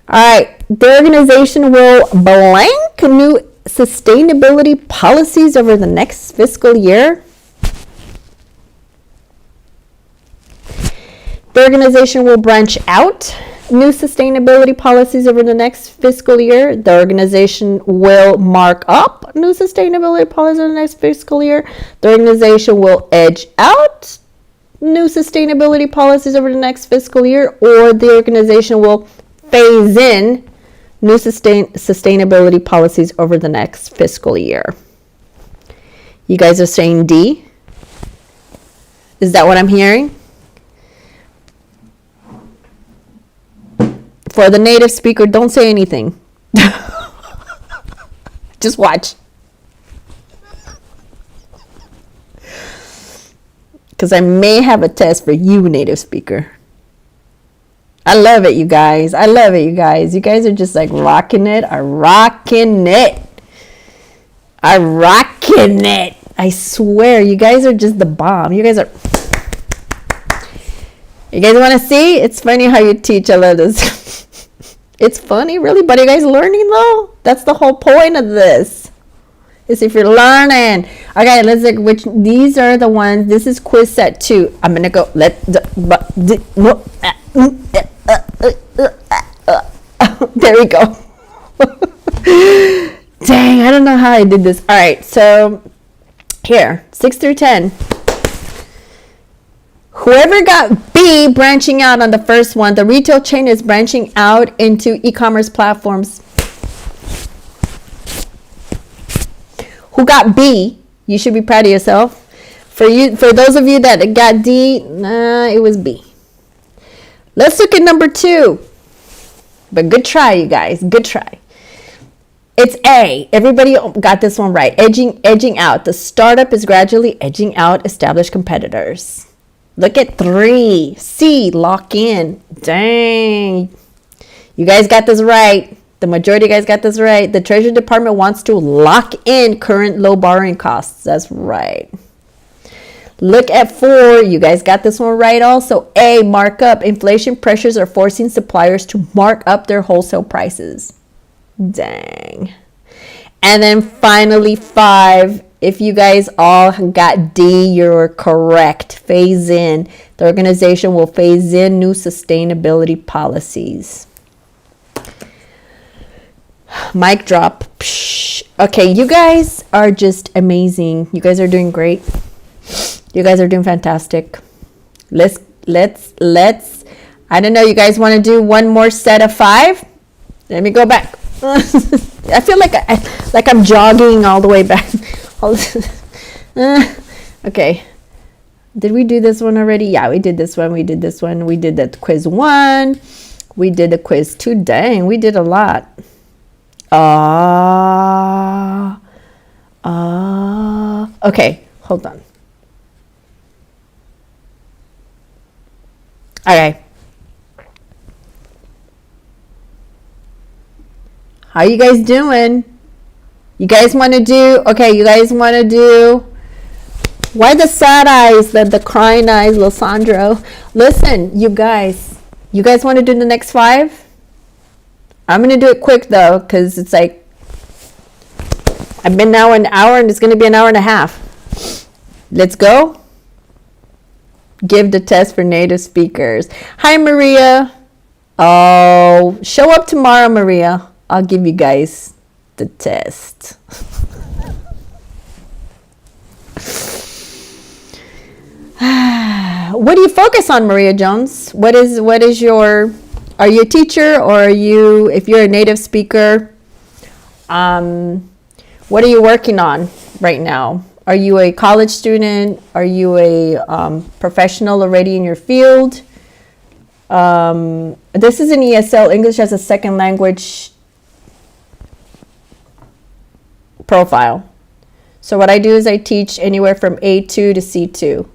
All right. The organization will blank new sustainability policies over the next fiscal year. The organization will branch out new sustainability policies over the next fiscal year. The organization will mark up new sustainability policies over the next fiscal year. The organization will edge out new sustainability policies over the next fiscal year, or the organization will phase in new sustainability policies over the next fiscal year. You guys are saying D? Is that what I'm hearing? For the native speaker, don't say anything. Just watch. Because I may have a test for you, native speaker. I love it, you guys. I love it, you guys. You guys are just like rocking it. I'm rocking it. I'm rocking it. I swear, you guys are just the bomb. You guys are. You guys want to see? It's funny how you teach. I love this. It's funny, really, but are you guys learning though? That's the whole point of this. Is if you're learning. Okay, let's look which these are the ones. This is quiz set 2. I'm gonna go. There we go. Dang, I don't know how I did this. All right, so here, 6 through 10. Whoever got B branching out on the first one, the retail chain is branching out into e-commerce platforms. Who got B? You should be proud of yourself. For those of you that got D, it was B. Let's look at number 2. But good try, you guys. Good try. It's A. Everybody got this one right. Edging out. The startup is gradually edging out established competitors. Look at 3. C. Lock in. Dang. You guys got this right. The majority of you guys got this right. The Treasury Department wants to lock in current low borrowing costs. That's right. Look at 4. You guys got this one right also. A. Markup. Inflation pressures are forcing suppliers to mark up their wholesale prices. Dang. And then finally 5. If you guys all got D, you're correct. Phase in. The organization will phase in new sustainability policies. Mic drop. Psh. Okay, you guys are just amazing. You guys are doing great. You guys are doing fantastic. Let's I don't know, you guys want to do one more set of 5? Let me go back. I feel like I'm jogging all the way back. Okay. Did we do this one already? Yeah, we did this one. We did this one. We did the quiz 1. We did the quiz 2. Dang, we did a lot. Okay, hold on. Okay. How you guys doing? You guys want to do, okay, you guys want to do, why the sad eyes, the crying eyes, Losandro? Listen, you guys want to do the next 5? I'm going to do it quick though, because it's like, I've been now an hour and it's going to be an hour and a half. Let's go. Give the test for native speakers. Hi, Maria. Oh, show up tomorrow, Maria. I'll give you guys the test. What do you focus on, Maria Jones? What is your, are you a teacher, or are you, if you're a native speaker, what are you working on right now? Are you a college student? Are you a professional already in your field? This is an ESL, English as a Second Language profile. So what I do is I teach anywhere from A2 to C2.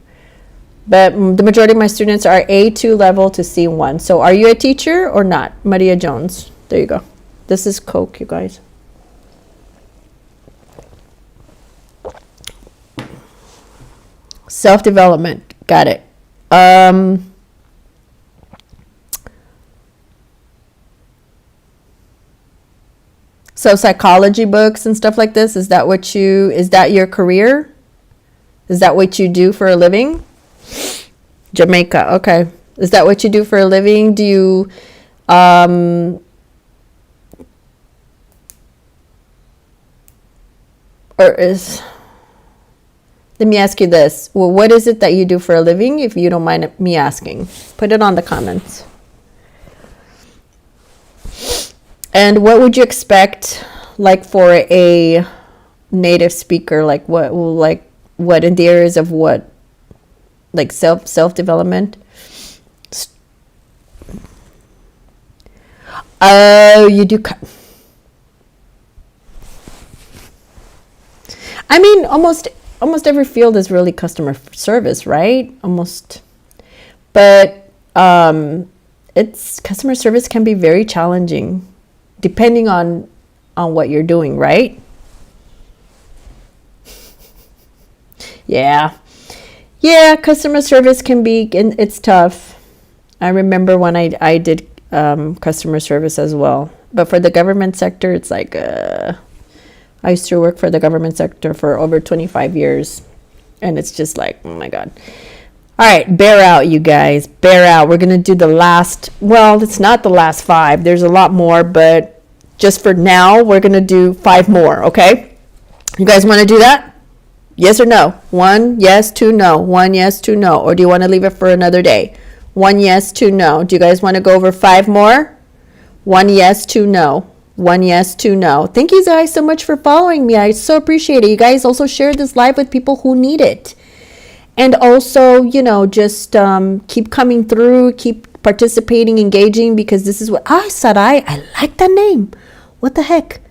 But the majority of my students are A2 level to C1. So are you a teacher or not? Maria Jones. There you go. This is Coke, you guys. Self-development. Got it. So psychology books and stuff like this, is that your career? Is that what you do for a living? Jamaica, okay. Is that what you do for a living? Do you, let me ask you this. Well, what is it that you do for a living, if you don't mind me asking? Put it on the comments. And what would you expect, like, for a native speaker? Like what in the areas of what? Like self-development? Oh, you do. I mean, almost every field is really customer service, right? Almost. But it's customer service can be very challenging depending on what you're doing, right? Yeah, customer service can be, it's tough. I remember when I did customer service as well. But for the government sector, it's like, I used to work for the government sector for over 25 years. And it's just like, oh my God. All right, bear out, you guys. Bear out. We're going to do the last, well, it's not the last 5. There's a lot more, but just for now, we're going to do 5 more, okay? You guys want to do that? Yes or no? 1 yes, 2 no. 1 yes, 2 no. Or do you want to leave it for another day? 1 yes, 2 no. Do you guys want to go over 5 more? 1 yes, 2 no. 1 yes, 2 no. Thank you guys so much for following me. I so appreciate it. You guys also share this live with people who need it. And also, just keep coming through, keep participating, engaging, because this is what, Sarai, I like that name. What the heck?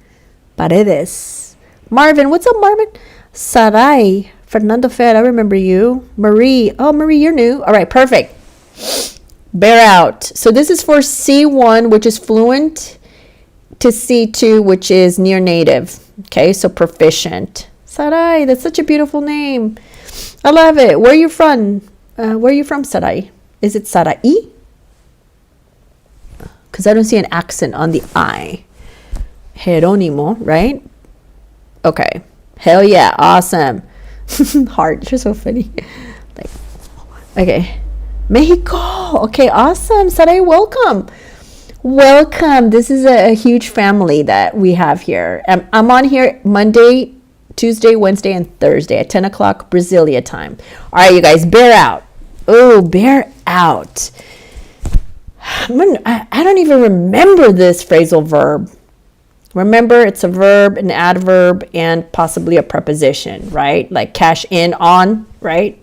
Paredes. Marvin, what's up, Marvin? Sarai, Fernando Fed, I remember you. Marie, oh, Marie, you're new. All right, perfect. Bear out. So this is for C1, which is fluent, to C2, which is near native. Okay, so proficient. Sarai, that's such a beautiful name. I love it. Where are you from? Sarai? Is it Sarai? Because I don't see an accent on the I. Jeronimo, right? Okay. Hell yeah. Awesome. Heart. You're so funny. Okay. Mexico. Okay, awesome. Sarai, welcome. Welcome. This is a huge family that we have here. I'm on here Monday, Tuesday, Wednesday, and Thursday at 10 o'clock Brasilia time. All right, you guys, bear out. Oh, bear out. I don't even remember this phrasal verb. Remember, it's a verb, an adverb, and possibly a preposition, right? Like cash in, on, right?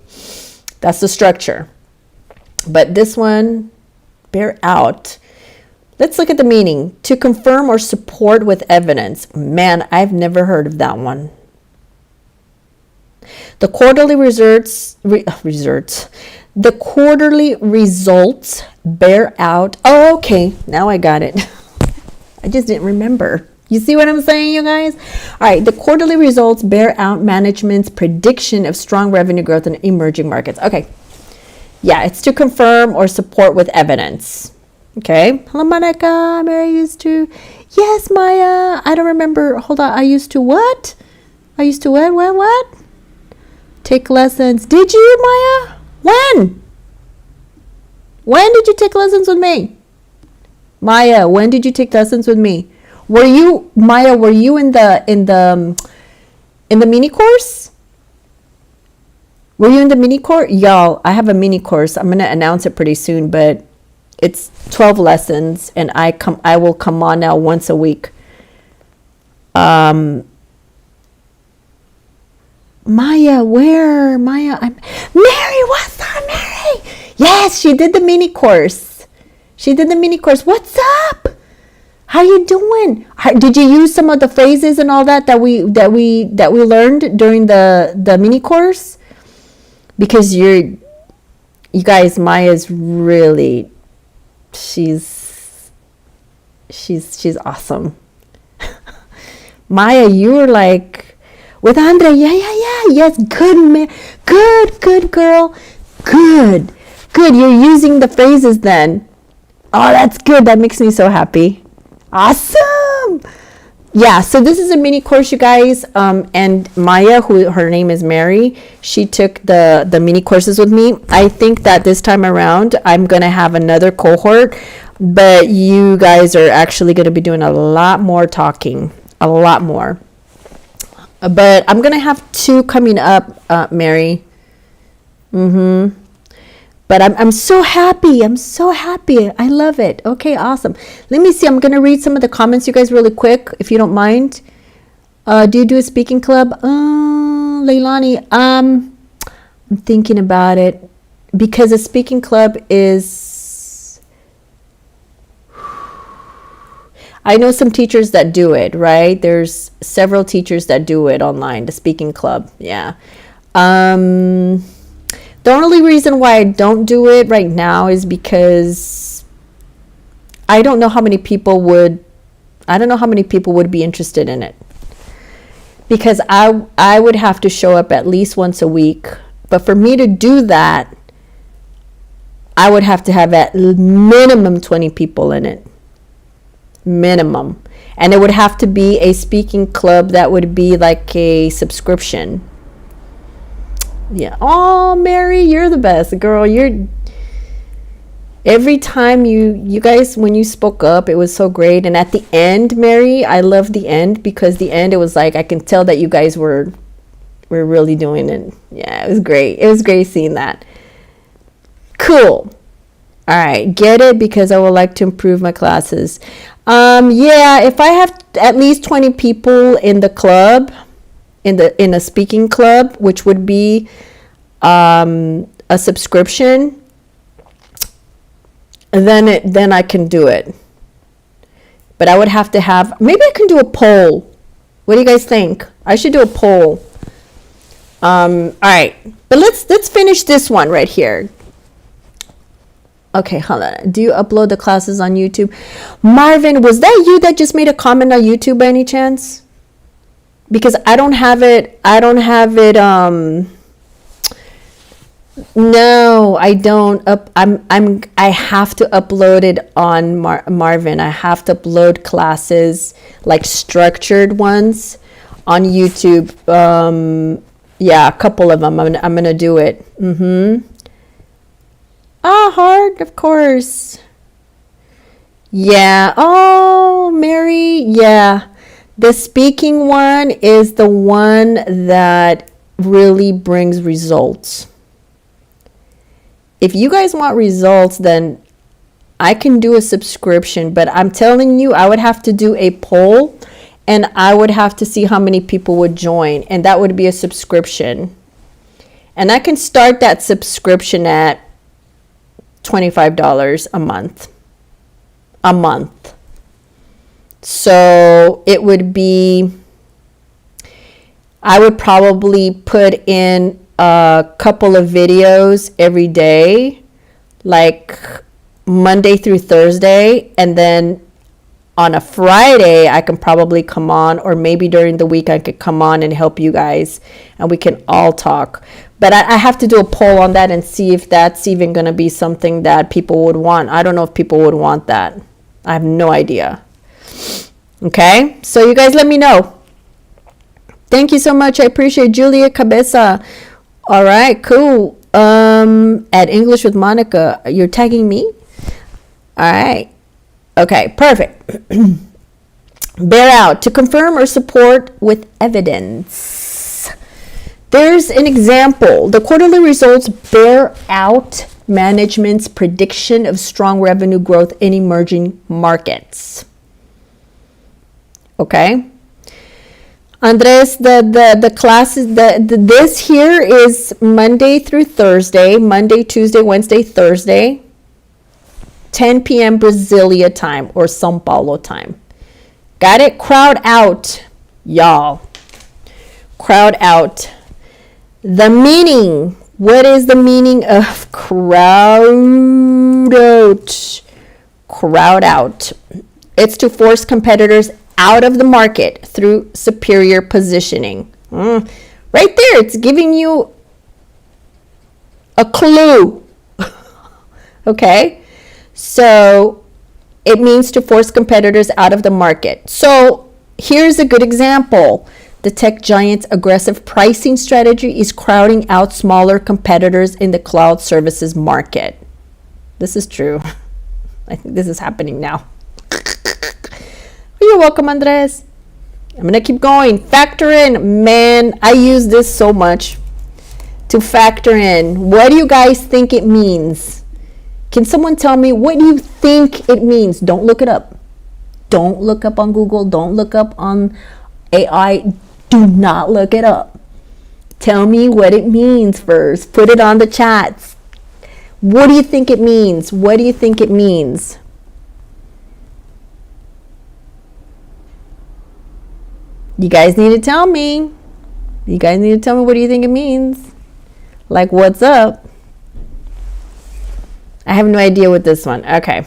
That's the structure. But this one, bear out. Let's look at the meaning. To confirm or support with evidence. Man, I've never heard of that one. The quarterly The quarterly results bear out. Oh, okay. Now I got it. I just didn't remember. You see what I'm saying, you guys? All right. The quarterly results bear out management's prediction of strong revenue growth in emerging markets. Okay. Yeah, it's to confirm or support with evidence. Okay. Hello, Monica. Mary used to. Yes, Maya. I don't remember. Hold on. I used to what? I used to what? Take lessons. Did you, Maya? When? When did you take lessons with me? Maya, when did you take lessons with me? Were you, Maya, were you in the mini course? Were you in the mini course? Y'all, I have a mini course. I'm going to announce it pretty soon, but it's 12 lessons and I will come on now once a week. Maya, where? Maya, Mary, what's up, Mary? Yes, she did the mini course. What's up? How you doing? Did you use some of the phrases and all that we learned during the mini course? Because you guys, Maya's really, she's awesome. Maya, you were like with Andre. Yeah. Yes, good girl. Good. You're using the phrases then. Oh, that's good. That makes me so happy. Awesome. Yeah, so this is a mini course, you guys. And Maya, who her name is Mary, she took the mini courses with me. I think that this time around, I'm going to have another cohort, but you guys are actually going to be doing a lot more talking, a lot more. But I'm going to have 2 coming up, Mary. But I'm so happy. I love it. Okay, awesome. Let me see. I'm going to read some of the comments, you guys, really quick, if you don't mind. Do you do a speaking club? Leilani, I'm thinking about it because a speaking club is... I know some teachers that do it, right? There's several teachers that do it online, the speaking club. Yeah. The only reason why I don't do it right now is because I don't know how many people would be interested in it. Because I would have to show up at least once a week. But for me to do that, I would have to have at minimum 20 people in it. Minimum. And it would have to be a speaking club that would be like a subscription. Yeah. Oh, Mary, you're the best, girl. Every time you guys, when you spoke up, it was so great. And at the end, Mary, I love the end because the end, it was like, I can tell that you guys were really doing it. Yeah, it was great. It was great seeing that. Cool. All right. Get it? Because I would like to improve my classes. Yeah, if I have at least 20 people in the club, in a speaking club, which would be a subscription, then I can do it. But I would have to have, maybe I can do a poll. What do you guys think? I should do a poll. All right, but let's finish this one right here. Okay, hold on. Do you upload the classes on YouTube? Marvin, was that you that just made a comment on YouTube by any chance? Because I don't have it. No, I don't. I have to upload it on Marvin. I have to upload classes, like structured ones, on YouTube. Yeah, a couple of them. I'm gonna do it. Hard, of course. Yeah. Oh, Mary. Yeah. The speaking one is the one that really brings results. If you guys want results, then I can do a subscription, but I'm telling you, I would have to do a poll and I would have to see how many people would join, and that would be a subscription. And I can start that subscription at $25 a month. So it would be, I would probably put in a couple of videos every day, like Monday through Thursday, and then on a Friday I can probably come on, or maybe during the week I could come on and help you guys and we can all talk. But I have to do a poll on that and see if that's even going to be something that people would want. I don't know if people would want that. I have no idea. Okay, so you guys let me know. Thank you so much. I appreciate Julia Cabeza. All right, cool. At English with Monica, you're tagging me? All right. Okay, perfect. Bear out, to confirm or support with evidence. There's an example. The quarterly results bear out management's prediction of strong revenue growth in emerging markets. Okay. Andres, the classes, this here is Monday through Thursday, Monday, Tuesday, Wednesday, Thursday, 10 p.m. Brasilia time or São Paulo time. Got it? Crowd out, y'all. Crowd out. The meaning. What is the meaning of crowd out? Crowd out. It's to force competitors out of the market through superior positioning. Right there, it's giving you a clue. Okay? So it means to force competitors out of the market. So here's a good example. The tech giant's aggressive pricing strategy is crowding out smaller competitors in the cloud services market. This is true. I think this is happening now. You're welcome, Andres. I'm going to keep going. Factor in. Man, I use this so much. To factor in. What do you guys think it means? Can someone tell me, what do you think it means? Don't look it up. Don't look up on Google. Don't look up on AI. Do not look it up. Tell me what it means first. Put it on the chats. What do you think it means? What do you think it means? You guys need to tell me. You guys need to tell me, what do you think it means? Like, what's up? I have no idea with this one. Okay.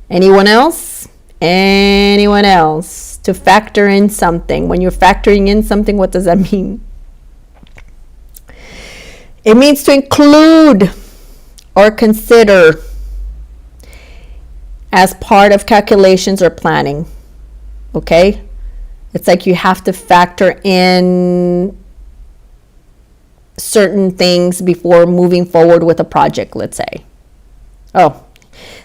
Anyone else? Anyone else? To factor in something. When you're factoring in something, what does that mean? It means to include or consider as part of calculations or planning. Okay? It's like you have to factor in certain things before moving forward with a project, let's say. Oh,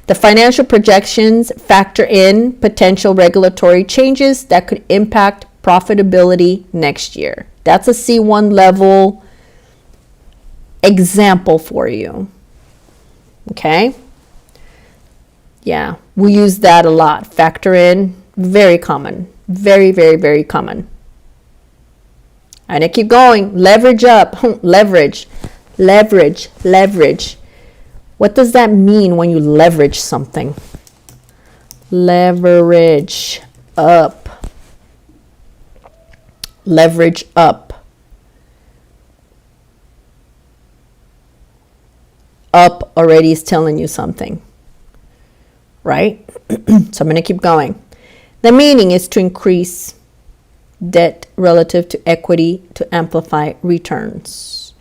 the financial projections factor in potential regulatory changes that could impact profitability next year. That's a C1 level example for you. Okay? Yeah, we use that a lot. Factor in. Very common. Very, very, very common. And I keep going. Leverage up. Leverage. Leverage. Leverage. What does that mean when you leverage something? Leverage up. Leverage up. Up already is telling you something. Right? So I'm going to keep going. The meaning is to increase debt relative to equity to amplify returns.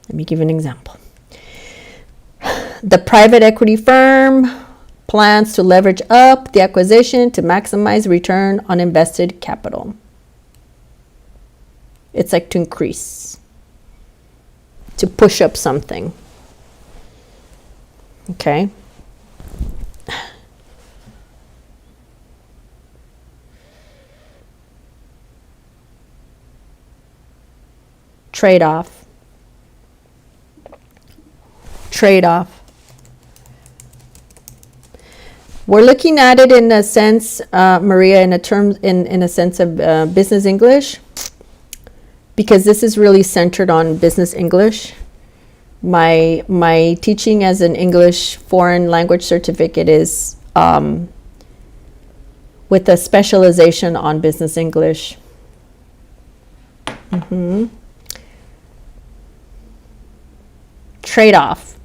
Let me give you an example. The private equity firm plans to leverage up the acquisition to maximize return on invested capital. It's like to increase, to push up something. Okay. Trade-off. Trade-off. We're looking at it in a sense, Maria, in a sense of business English, because this is really centered on business English. My teaching as an English foreign language certificate is with a specialization on business English. trade-off.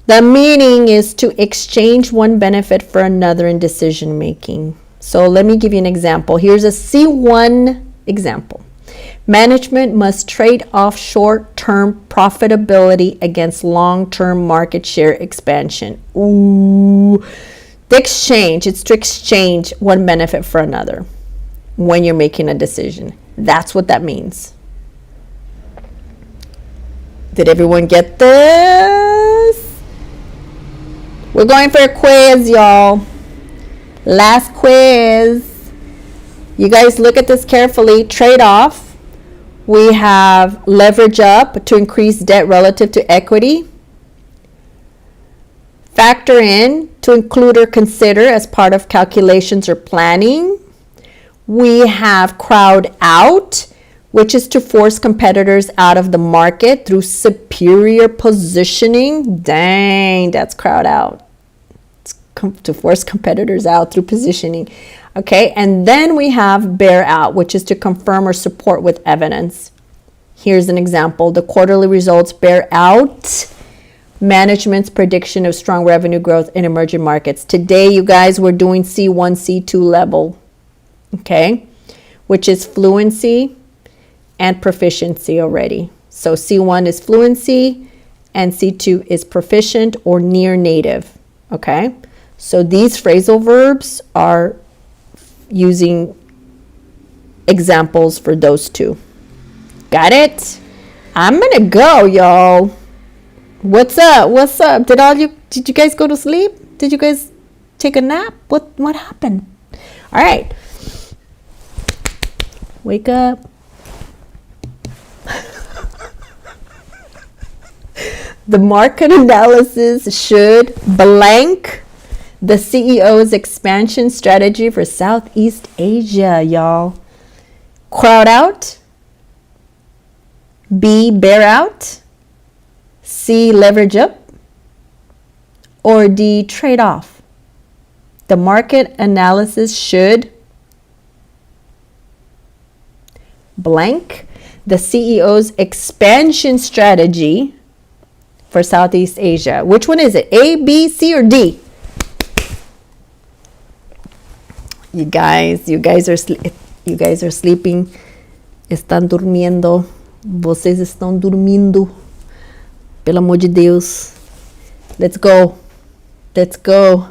The meaning is to exchange one benefit for another in decision making. So let me give you an example. Here's a C1 example. Management must trade off short-term profitability against long-term market share expansion. Ooh. The exchange, it's to exchange one benefit for another when you're making a decision. That's what that means. Did everyone get this? We're going for a quiz, y'all. Last quiz. You guys look at this carefully. Trade off. We have leverage up to increase debt relative to equity. Factor in, to include or consider as part of calculations or planning. We have crowd out, which is to force competitors out of the market through superior positioning. Dang, that's crowd out. It's to force competitors out through positioning. Okay, and then we have bear out, which is to confirm or support with evidence. Here's an example. The quarterly results bear out management's prediction of strong revenue growth in emerging markets. Today, you guys, we're doing C1, C2 level, okay, which is fluency and proficiency already. So C1 is fluency and C2 is proficient or near native, okay? So these phrasal verbs are using examples for those two. Got it? I'm gonna go, y'all. What's up? What's up? Did you guys go to sleep? Did you guys take a nap? What happened? All right. Wake up. The market analysis should blank the CEO's expansion strategy for Southeast Asia, y'all. Crowd out. B, bear out. C, leverage up. Or D, trade off. The market analysis should blank the CEO's expansion strategy for Southeast Asia. Which one is it? A, B, C, or D? You guys are sleeping. Están durmiendo. Vocês estão dormindo. Pelo amor de Deus. Let's go. Let's go.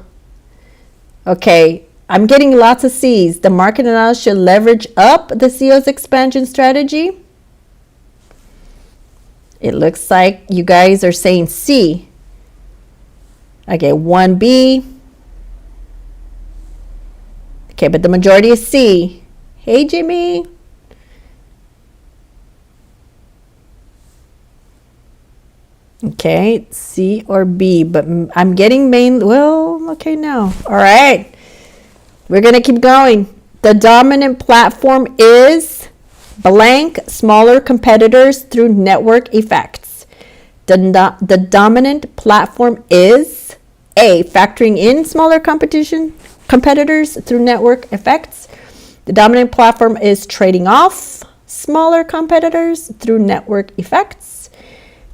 Okay, I'm getting lots of C's. The market analysis should leverage up the CEO's expansion strategy. It looks like you guys are saying C. Okay, 1B. Okay, but the majority is C. Hey, Jimmy. Okay, C or B, but I'm getting okay, no. All right, we're going to keep going. The dominant platform is blank, smaller competitors through network effects. The dominant platform is A, factoring in smaller competitors through network effects. The dominant platform is trading off smaller competitors through network effects.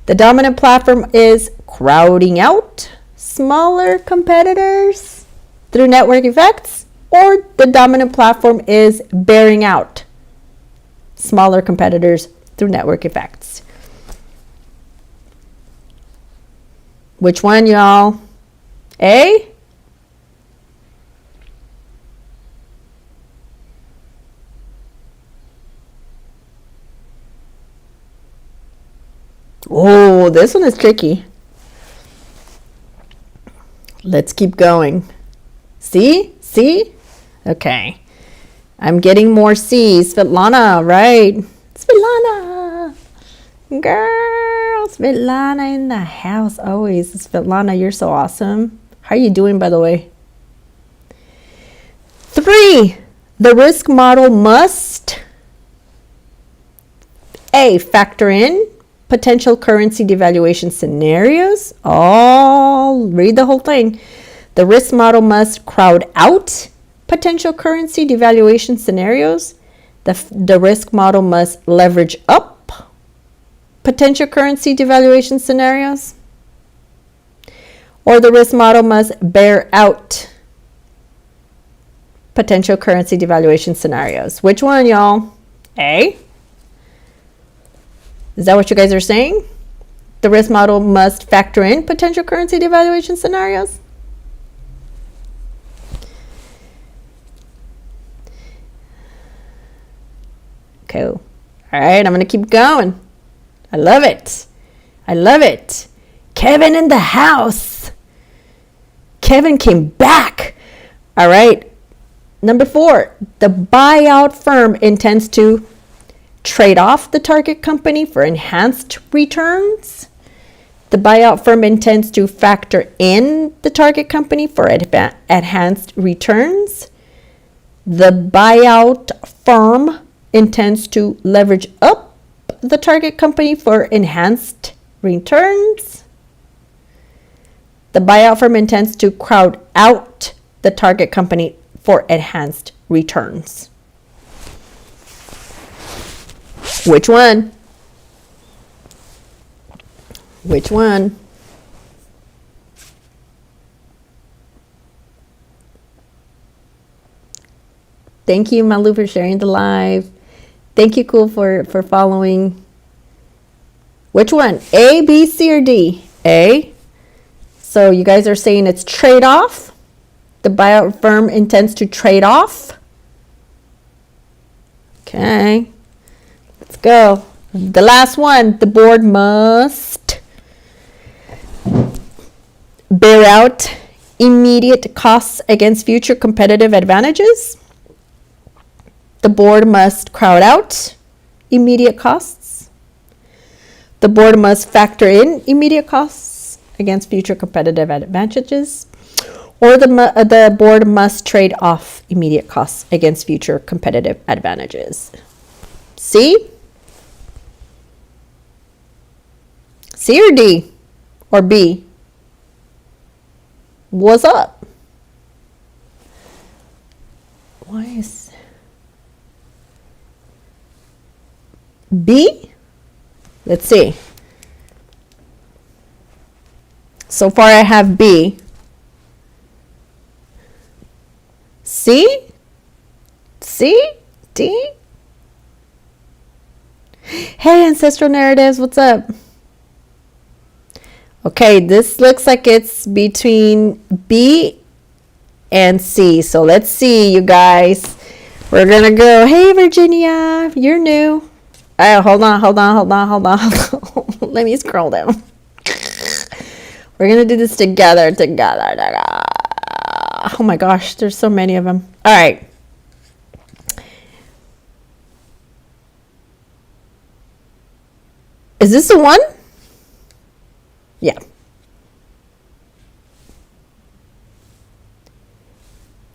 The dominant platform is crowding out smaller competitors through network effects, or the dominant platform is bearing out smaller competitors through network effects. Which one, y'all? A? Oh, this one is tricky. Let's keep going. C? Okay. I'm getting more C's. Svetlana, right? Svetlana. Girl, Svetlana in the house always. Svetlana, you're so awesome. How are you doing, by the way? 3. The risk model must A, factor in potential currency devaluation scenarios. Read the whole thing. The risk model must crowd out potential currency devaluation scenarios. The risk model must leverage up potential currency devaluation scenarios? Or the risk model must bear out potential currency devaluation scenarios? Which one, y'all? A? Is that what you guys are saying? The risk model must factor in potential currency devaluation scenarios? Cool. All right, I'm going to keep going. I love it. I love it. Kevin in the house. Kevin came back. All right. Number 4, the buyout firm intends to trade off the target company for enhanced returns. The buyout firm intends to factor in the target company for enhanced returns. The buyout firm intends to leverage up the target company for enhanced returns. The buyout firm intends to crowd out the target company for enhanced returns. Which one? Which one? Thank you, Malu, for sharing the live. Thank you, Cool, for following. Which one? A, B, C, or D? A. So you guys are saying it's trade-off. The buyout firm intends to trade off. Okay. Let's go. The last one. The board must bear out immediate costs against future competitive advantages. The board must crowd out immediate costs. The board must factor in immediate costs against future competitive advantages. Or the board must trade off immediate costs against future competitive advantages. C? C or D? Or B? What's up? Why is B? Let's see. So far I have B. C? C? D? Hey, Ancestral Narratives, what's up? Okay, this looks like it's between B and C. So let's see, you guys. We're going to go, hey, Virginia, you're new. Hold on. Let me scroll down. We're going to do this together. Oh my gosh, there's so many of them. All right. Is this the one? Yeah.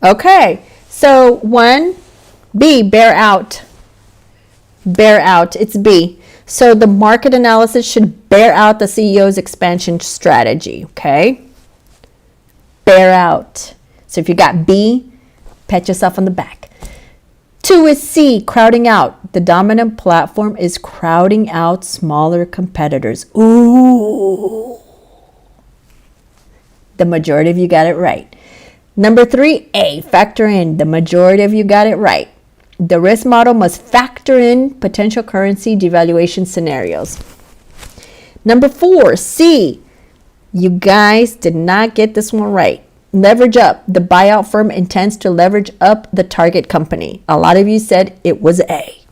Okay. So 1B, bear out. Bear out. It's B. So the market analysis should bear out the CEO's expansion strategy. Okay. Bear out. So if you got B, pat yourself on the back. 2 is C, crowding out. The dominant platform is crowding out smaller competitors. Ooh. The majority of you got it right. Number 3, A, factor in. The majority of you got it right. The risk model must factor in potential currency devaluation scenarios. Number 4, C, you guys did not get this one right. Leverage up. The buyout firm intends to leverage up the target company. A lot of you said it was A.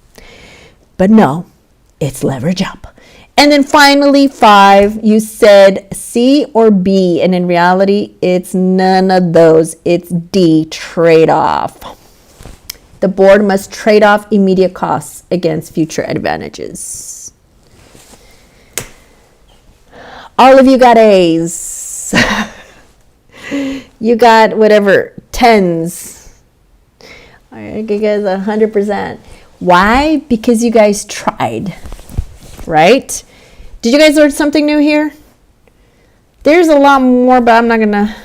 But no, it's leverage up. And then finally, 5, you said C or B. And in reality, it's none of those. It's D, trade off. The board must trade off immediate costs against future advantages. All of you got A's. You got whatever, 10s. All right, you guys 100%. Why? Because you guys tried, right? Did you guys learn something new here? There's a lot more, but I'm not gonna,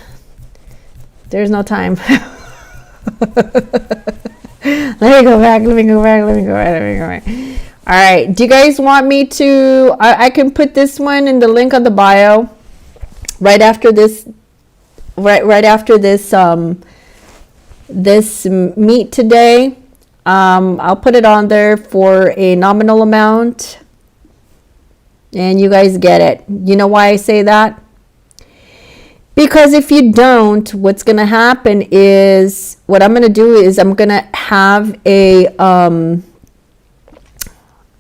there's no time. Let me go back. All All right. Do you guys want me to? I can put this one in the link on the bio right after this. Right after this this meet today. I'll put it on there for a nominal amount, and you guys get it. You know why I say that? Because if you don't, what's gonna happen is what I'm gonna do is I'm gonna have a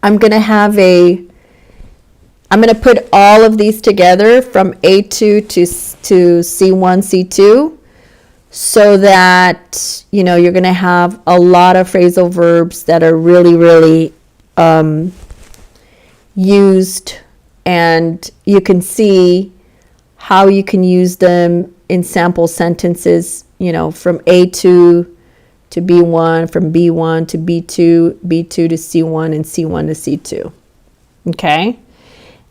I'm gonna put all of these together from A2 to C1, C2, so that, you know, you're gonna have a lot of phrasal verbs that are really, really used, and you can see how you can use them in sample sentences, you know, from A2 to B1, from B1 to B2, B2 to C1, and C1 to C2. Okay?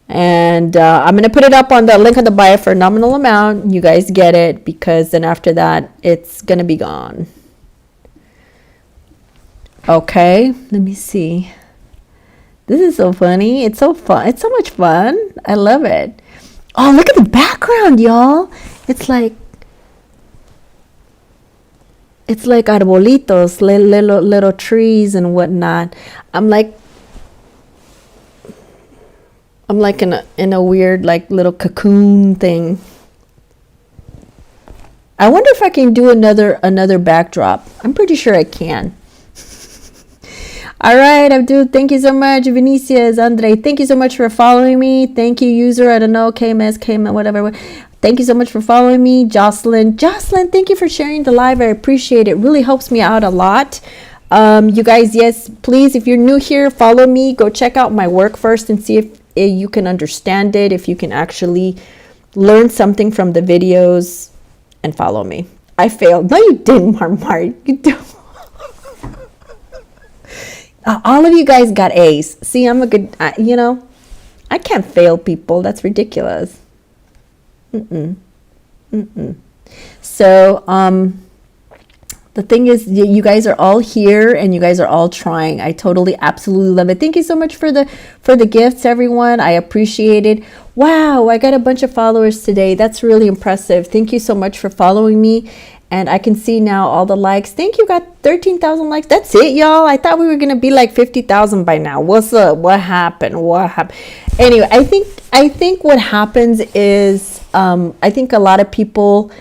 And I'm going to put it up on the link on the bio for a nominal amount. You guys get it, because then after that, it's going to be gone. Okay, let me see. This is so funny. It's so fun. It's so much fun. I love it. Oh, look at the background, y'all. It's like arbolitos, little trees and whatnot. I'm like in a weird like little cocoon thing. I wonder if I can do another backdrop. I'm pretty sure I can. All right, Abdul, thank you so much. Vinicius, Andre, thank you so much for following me. Thank you, user, I don't know, KMS, whatever. Thank you so much for following me. Jocelyn, thank you for sharing the live. I appreciate it. It really helps me out a lot. You guys, yes, please, if you're new here, follow me. Go check out my work first and see if you can understand it, if you can actually learn something from the videos, and follow me. I failed. No, you didn't, Marmar. You don't. All of you guys got A's. See, I'm a good, you know, I can't fail people. That's ridiculous. So, the thing is, you guys are all here and you guys are all trying. I totally, absolutely love it. Thank you so much for the gifts, everyone. I appreciate it. Wow, I got a bunch of followers today. That's really impressive. Thank you so much for following me. And I can see now all the likes. Thank you. Got 13,000 likes. That's it, y'all. I thought we were going to be like 50,000 by now. What's up? What happened? Anyway, I think what happens is, I think a lot of people,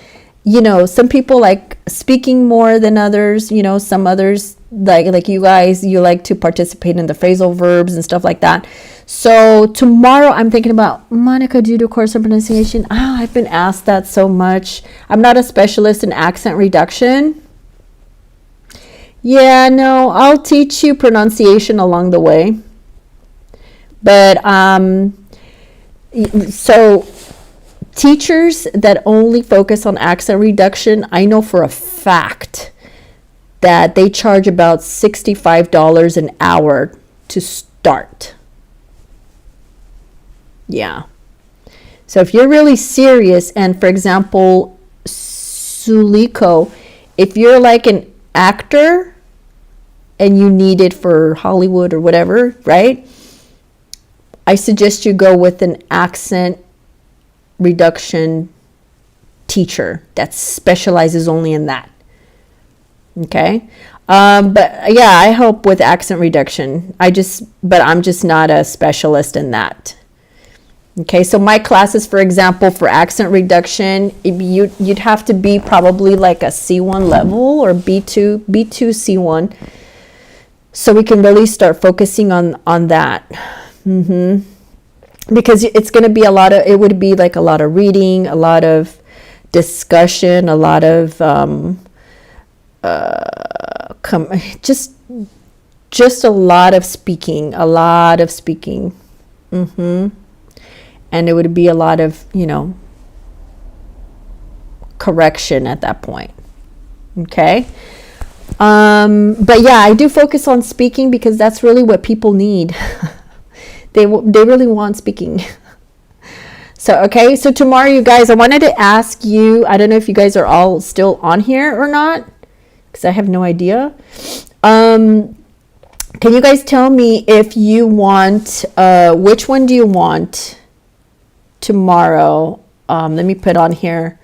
you know, some people like speaking more than others, you know, some others like you guys, you like to participate in the phrasal verbs and stuff like that. So tomorrow I'm thinking about, Monica, do you do course on pronunciation? I've been asked that so much. I'm not a specialist in accent reduction. Yeah, no, I'll teach you pronunciation along the way. But so teachers that only focus on accent reduction, I know for a fact that they charge about $65 an hour to start. Yeah. So if you're really serious, and for example, Suliko, if you're like an actor and you need it for Hollywood or whatever, right? I suggest you go with an accent reduction teacher that specializes only in that. Okay. But yeah, I help with accent reduction. But I'm just not a specialist in that. Okay, so my classes, for example, for accent reduction, you'd have to be probably like a C1 level or B2 C1, so we can really start focusing on that. Because it's going to be it would be like a lot of reading, a lot of discussion, a lot of just a lot of speaking, And it would be a lot of, you know, correction at that point. Okay. But yeah, I do focus on speaking because that's really what people need. They really want speaking. So, okay. So tomorrow, you guys, I wanted to ask you, I don't know if you guys are all still on here or not, because I have no idea. Can you guys tell me if you want, which one do you want tomorrow? Let me put on here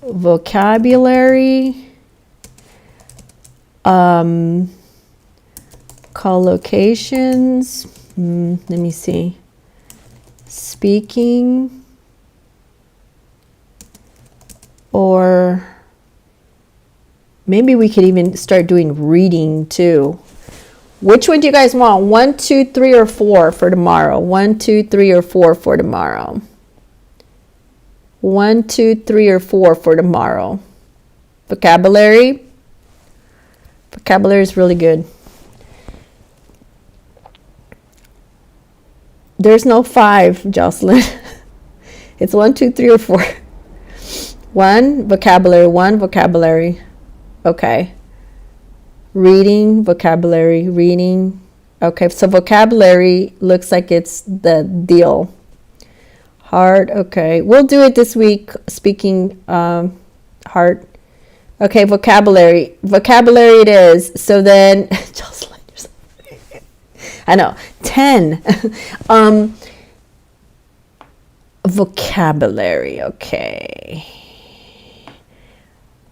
vocabulary, collocations, let me see, speaking, or maybe we could even start doing reading too. Which one do you guys want? 1, 2, 3, or 4 for tomorrow? 1, 2, 3, or 4 for tomorrow? 1, 2, 3, or 4 for tomorrow? Vocabulary. Vocabulary is really good. There's no 5, Jocelyn. It's 1, 2, 3, or 4. 1 vocabulary, 1 vocabulary. Okay. Reading, vocabulary, reading. Okay, so vocabulary looks like it's the deal. Hard, okay. We'll do it this week, speaking hard. Okay, vocabulary. Vocabulary it is. So then, Jocelyn, I know, 10. Vocabulary, okay.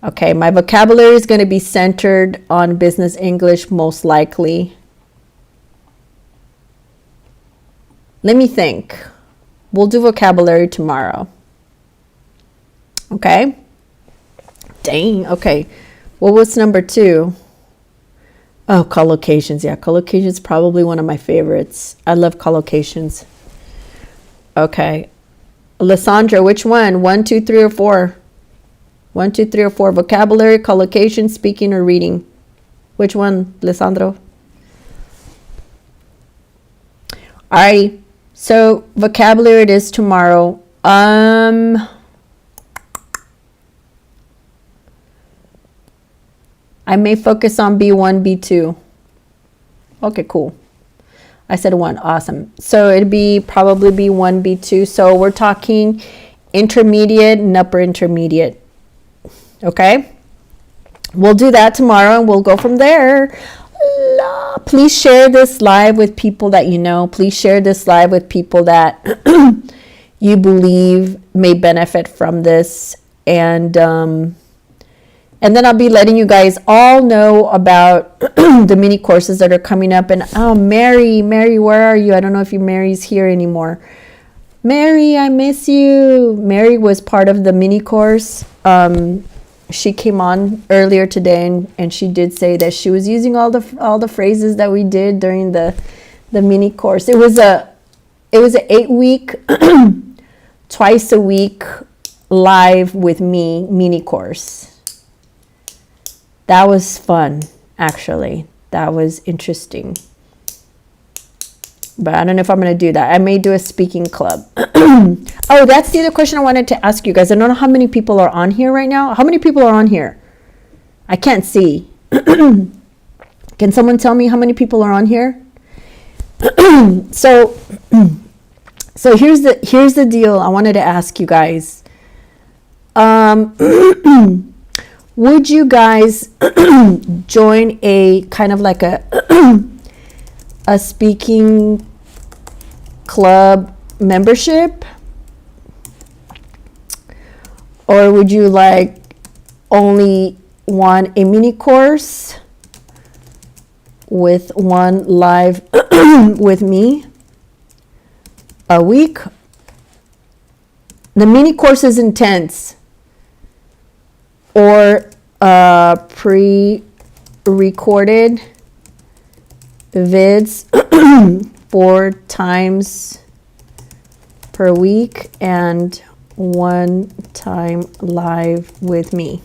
Okay, my vocabulary is going to be centered on business English, most likely. Let me think. We'll do vocabulary tomorrow. Okay? Dang, okay. What was number 2? Oh, collocations. Yeah, collocations is probably one of my favorites. I love collocations. Okay. Lysandra, which one? 1, 2, 3, or 4? 1, 2, 3, or 4. Vocabulary, collocation, speaking, or reading. Which one, Lysandro? Alrighty. So vocabulary it is tomorrow. I may focus on B1, B2. Okay, cool. I said 1. Awesome. So it'd be probably B1, B2. So we're talking intermediate and upper intermediate. Okay, we'll do that tomorrow and we'll go from there. Please share this live with people that you know. Please share this live with people that you believe may benefit from this. And then I'll be letting you guys all know about the mini courses that are coming up. And oh, Mary, where are you? I don't know if Mary's here anymore. Mary, I miss you. Mary was part of the mini course. She came on earlier today and she did say that she was using all the phrases that we did during the mini course. It was a 8-week, twice a week live with me mini course. That was fun, actually. That was interesting. But I don't know if I'm going to do that. I may do a speaking club. Oh, that's the other question I wanted to ask you guys. I don't know how many people are on here right now. How many people are on here? I can't see. Can someone tell me how many people are on here? So here's the deal I wanted to ask you guys. Would you guys join a kind of like a speaking club membership? Or would you like only want a mini course with 1 live with me a week? The mini course is intense. Or pre-recorded vids 4 times per week and 1 time live with me.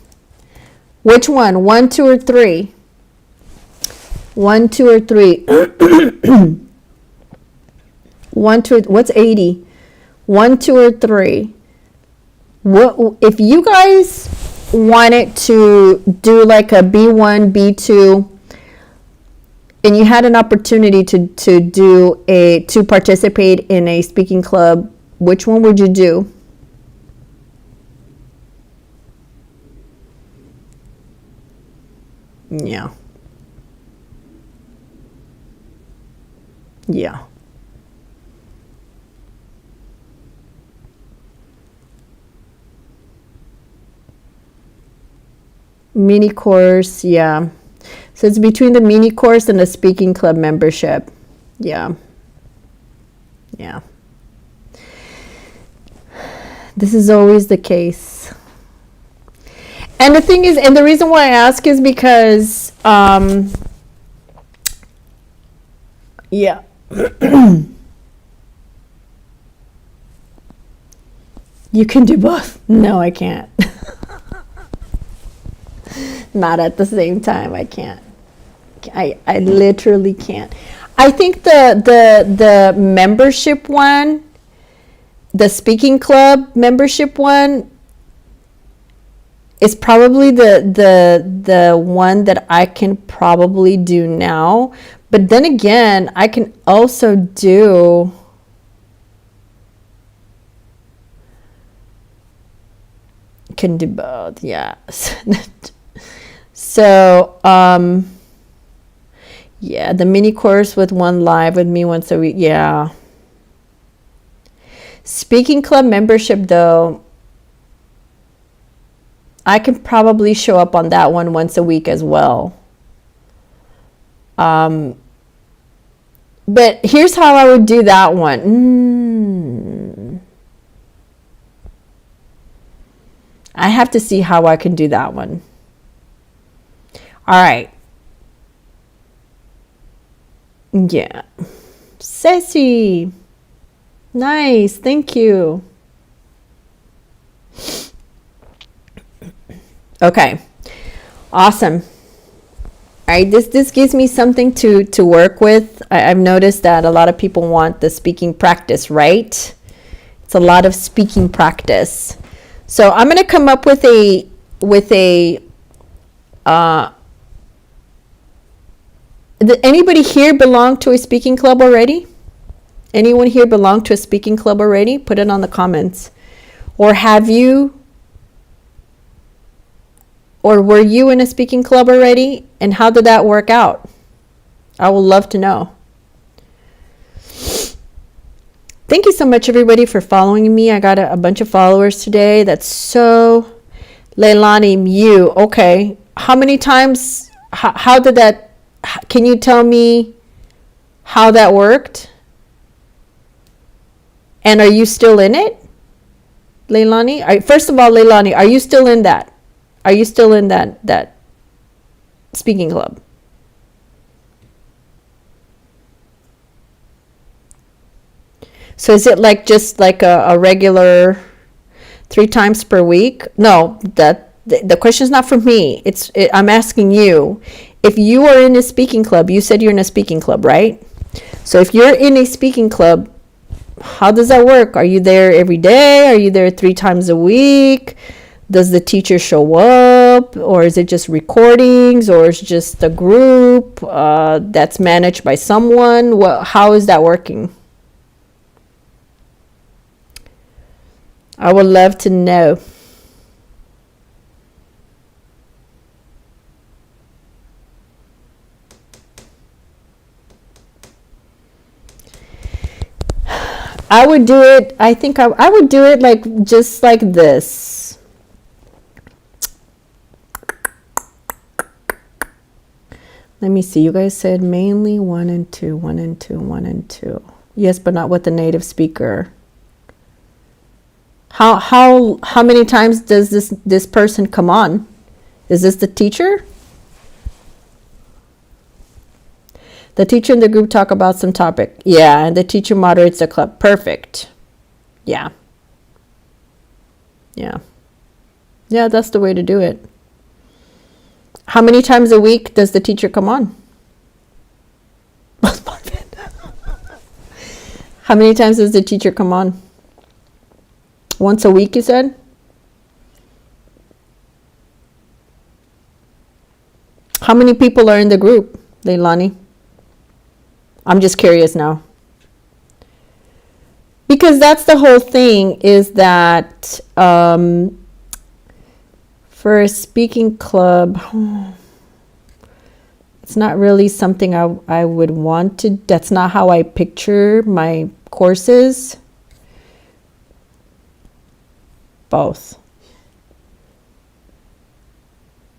Which one? 1, 2, or 3? 1, 2, or 3? 1, 2. What's 80? 1, 2, or 3? What if you guys wanted to do like a B1, B2? And you had an opportunity to participate in a speaking club, which one would you do? Yeah. Yeah. Mini course, yeah. So it's between the mini course and the speaking club membership. Yeah. Yeah. This is always the case. And the thing is, and the reason why I ask is because, yeah. You can do both. No, I can't. Not at the same time. I can't. I literally can't. I think the membership one, the speaking club membership one, is probably the one that I can probably do now. But then again, I can also do both. Yes. So yeah, the mini course with one live with me once a week. Yeah. Speaking club membership though, I can probably show up on that one once a week as well. But here's how I would do that one. I have to see how I can do that one. All right. Yeah. Ceci. Nice. Thank you. Okay. Awesome. All right. This gives me something to work with. I've noticed that a lot of people want the speaking practice, right? It's a lot of speaking practice. So I'm going to come up with a anybody here belong to a speaking club already? Anyone here belong to a speaking club already? Put it on the comments. Or have you, or were you in a speaking club already? And how did that work out? I would love to know. Thank you so much, everybody, for following me. I got a bunch of followers today. That's so... Leilani, you. Okay. How many times... How did that... Can you tell me how that worked? And are you still in it? Leilani? First of all, Leilani, are you still in that? Are you still in that speaking club? So is it like just like a regular 3 times per week? No, the question is not for me. I'm asking you. If you are in a speaking club, you said you're in a speaking club, right? So if you're in a speaking club, how does that work? Are you there every day? Are you there 3 times a week? Does the teacher show up? Or is it just recordings? Or is it just a group that's managed by someone? How is that working? I would love to know. I would do it, I think I would do it like just like this. Let me see. You guys said mainly 1 and 2, 1 and 2, 1 and 2. Yes, but not with the native speaker. How many times does this person come on? Is this the teacher? The teacher and the group talk about some topic. Yeah, and the teacher moderates the club. Perfect. Yeah. Yeah. Yeah, that's the way to do it. How many times a week does the teacher come on? How many times does the teacher come on? Once a week, you said? How many people are in the group, Leilani? I'm just curious now. Because that's the whole thing, is that for a speaking club, It's not really something I would want to, that's not how I picture my courses. Both.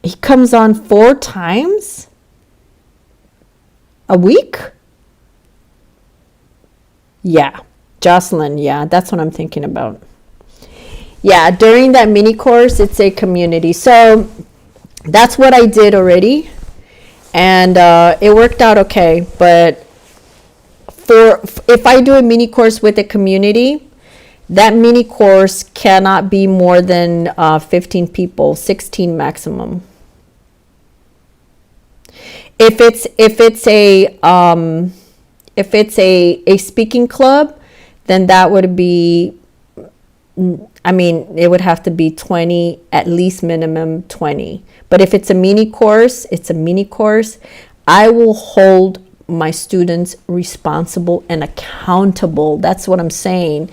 He comes on 4 times a week? Yeah, Jocelyn, yeah, that's what I'm thinking about. Yeah, during that mini course, it's a community. So that's what I did already. And it worked out okay. But if I do a mini course with a community, that mini course cannot be more than 15 people, 16 maximum. If it's a speaking club, then that would be, I mean, it would have to be 20, at least minimum 20. But if it's a mini course, it's a mini course. I will hold my students responsible and accountable. That's what I'm saying.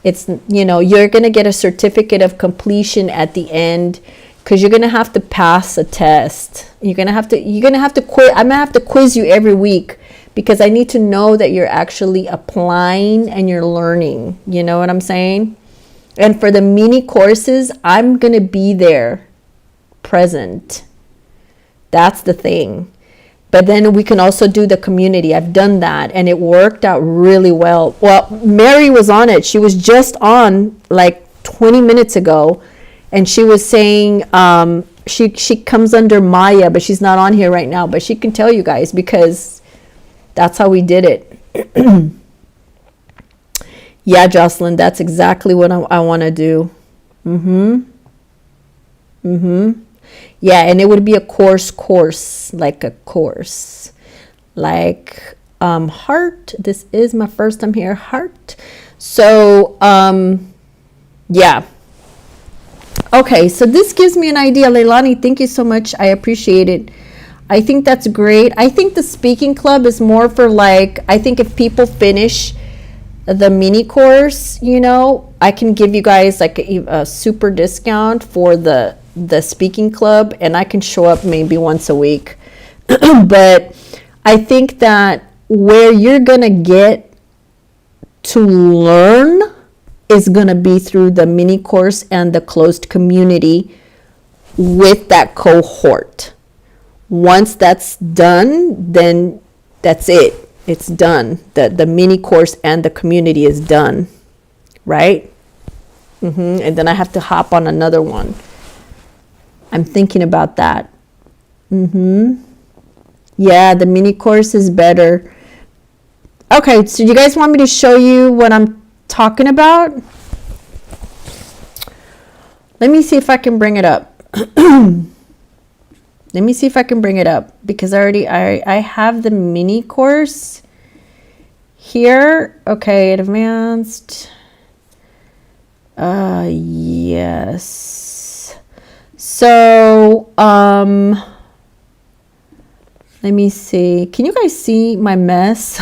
It's, you know, you're going to get a certificate of completion at the end, because you're going to have to pass a test. You're going to have to quiz. I'm going to have to quiz you every week, because I need to know that you're actually applying and you're learning. You know what I'm saying? And for the mini courses, I'm going to be there, present. That's the thing. But then we can also do the community. I've done that and it worked out really well. Well, Mary was on it. She was just on like 20 minutes ago. And she was saying she comes under Maya, but she's not on here right now. But she can tell you guys, because that's how we did it. Yeah, Jocelyn, that's exactly what I want to do. Yeah, and it would be a course, like a course. Like heart. This is my first time here, heart. So, yeah. Okay, so this gives me an idea. Leilani, thank you so much. I appreciate it. I think that's great. I think the speaking club is more for like, I think if people finish the mini course, you know, I can give you guys like a super discount for the speaking club, and I can show up maybe once a week. But I think that where you're gonna get to learn is gonna be through the mini course and the closed community with that cohort. Once that's done, then that's it. It's done. The mini course and the community is done, right? And then I have to hop on another one. I'm thinking about that. Yeah, the mini course is better. Okay, so you guys want me to show you what I'm talking about? Let me see if I can bring it up. Let me see if I can bring it up, because I have the mini course here. Okay, advanced. Yes. So, let me see. Can you guys see my mess?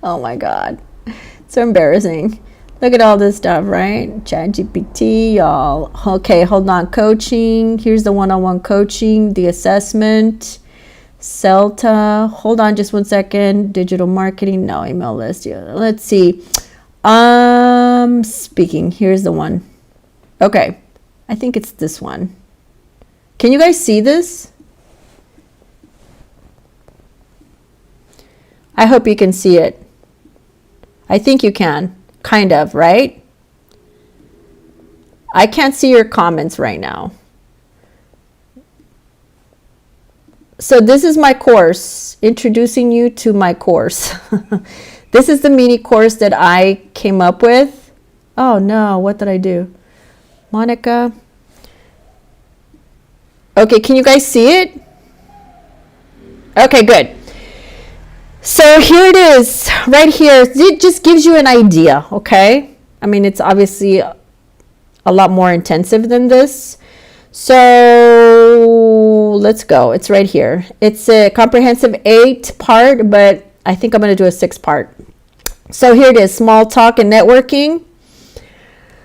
Oh my God. So embarrassing. Look at all this stuff, right? ChatGPT, y'all. Okay, hold on. Coaching. Here's the one-on-one coaching, the assessment, CELTA. Hold on just 1 second. Digital marketing. No, email list. Yeah. Let's see. Speaking. Here's the one. Okay. I think it's this one. Can you guys see this? I hope you can see it. I think you can. Kind of, right? I can't see your comments right now. So this is my course, introducing you to my course. This is the mini course that I came up with. Oh no, what did I do? Monica. Okay, can you guys see it? Okay, good. So here it is, right here. It just gives you an idea, okay? I mean, it's obviously a lot more intensive than this. So let's go. It's right here. It's a comprehensive 8-part, but I think I'm going to do a 6-part. So here it is, small talk and networking.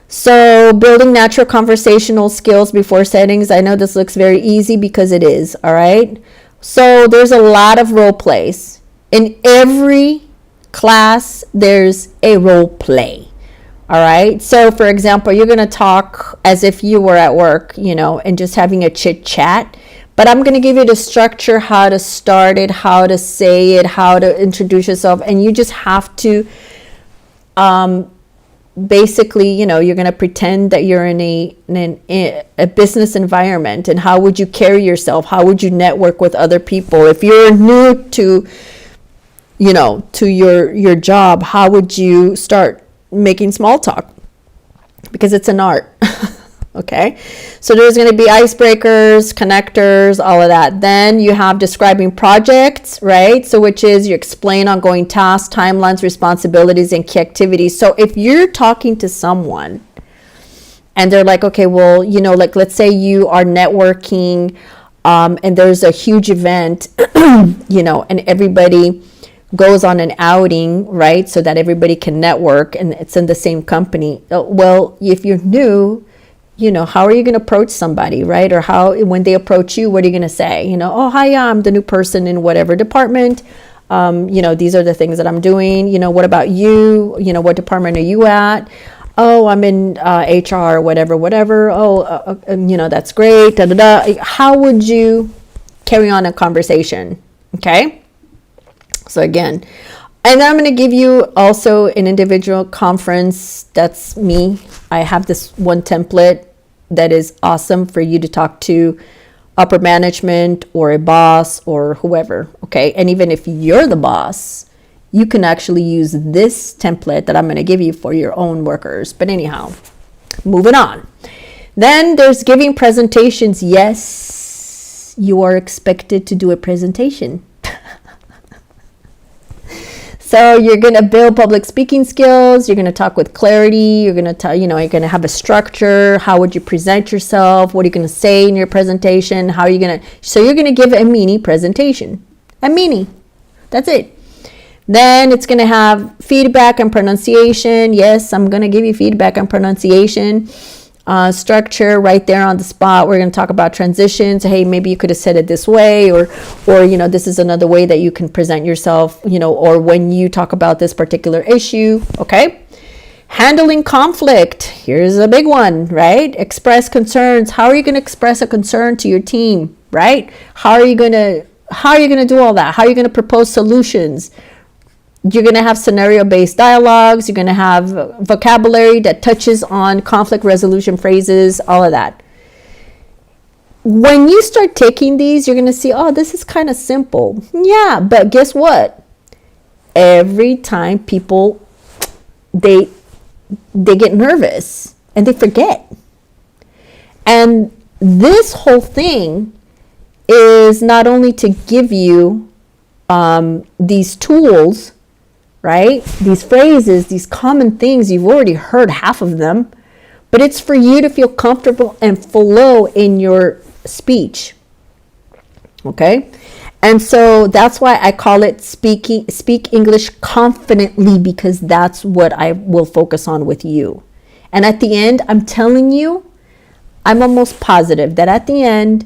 So building natural conversational skills before settings. I know this looks very easy because it is, all right? So there's a lot of role plays. In every class, there's a role play, all right? So for example, you're going to talk as if you were at work, and just having a chit chat. But I'm going to give you the structure, how to start it, how to say it, how to introduce yourself. And you just have to basically, you're going to pretend that you're in a business environment. And how would you carry yourself? How would you network with other people? If you're new to, to your job, how would you start making small talk? Because it's an art. Okay, so there's going to be icebreakers, connectors, all of that. Then you have describing projects, right? So which is you explain ongoing tasks, timelines, responsibilities, and key activities. So if you're talking to someone and they're like, okay, well, like let's say you are networking and there's a huge event, and everybody goes on an outing, right? So that everybody can network and it's in the same company. Well, if you're new, how are you going to approach somebody, right? Or when they approach you, what are you going to say? Oh, hi, I'm the new person in whatever department. These are the things that I'm doing. What about you? What department are you at? Oh, I'm in HR, whatever. Oh, that's great. Da, da, da. How would you carry on a conversation? Okay. So again, and I'm going to give you also an individual conference. That's me. I have this one template that is awesome for you to talk to upper management or a boss or whoever. Okay. And even if you're the boss, you can actually use this template that I'm going to give you for your own workers. But anyhow, moving on. Then there's giving presentations. Yes, you are expected to do a presentation. So you're going to build public speaking skills. You're going to talk with clarity. You're going to you're going to have a structure. How would you present yourself? What are you going to say in your presentation? How are you going to, so you're going to give a mini presentation, that's it. Then it's going to have feedback and pronunciation. Yes, I'm going to give you feedback on pronunciation. Structure right there on the spot. We're going to talk about transitions. Hey, maybe you could have said it this way, or this is another way that you can present yourself, or when you talk about this particular issue. Okay. Handling conflict. Here's a big one, right? Express concerns. How are you going to express a concern to your team, right? How are you going to do all that? How are you going to propose solutions? You're going to have scenario-based dialogues. You're going to have vocabulary that touches on conflict resolution phrases, all of that. When you start taking these, you're going to see, oh, this is kind of simple. Yeah, but guess what? Every time people, they get nervous and they forget. And this whole thing is not only to give you these tools, right? These phrases, these common things, you've already heard half of them, but it's for you to feel comfortable and flow in your speech. Okay? And so that's why I call it speak English confidently, because that's what I will focus on with you. And at the end, I'm telling you, I'm almost positive that at the end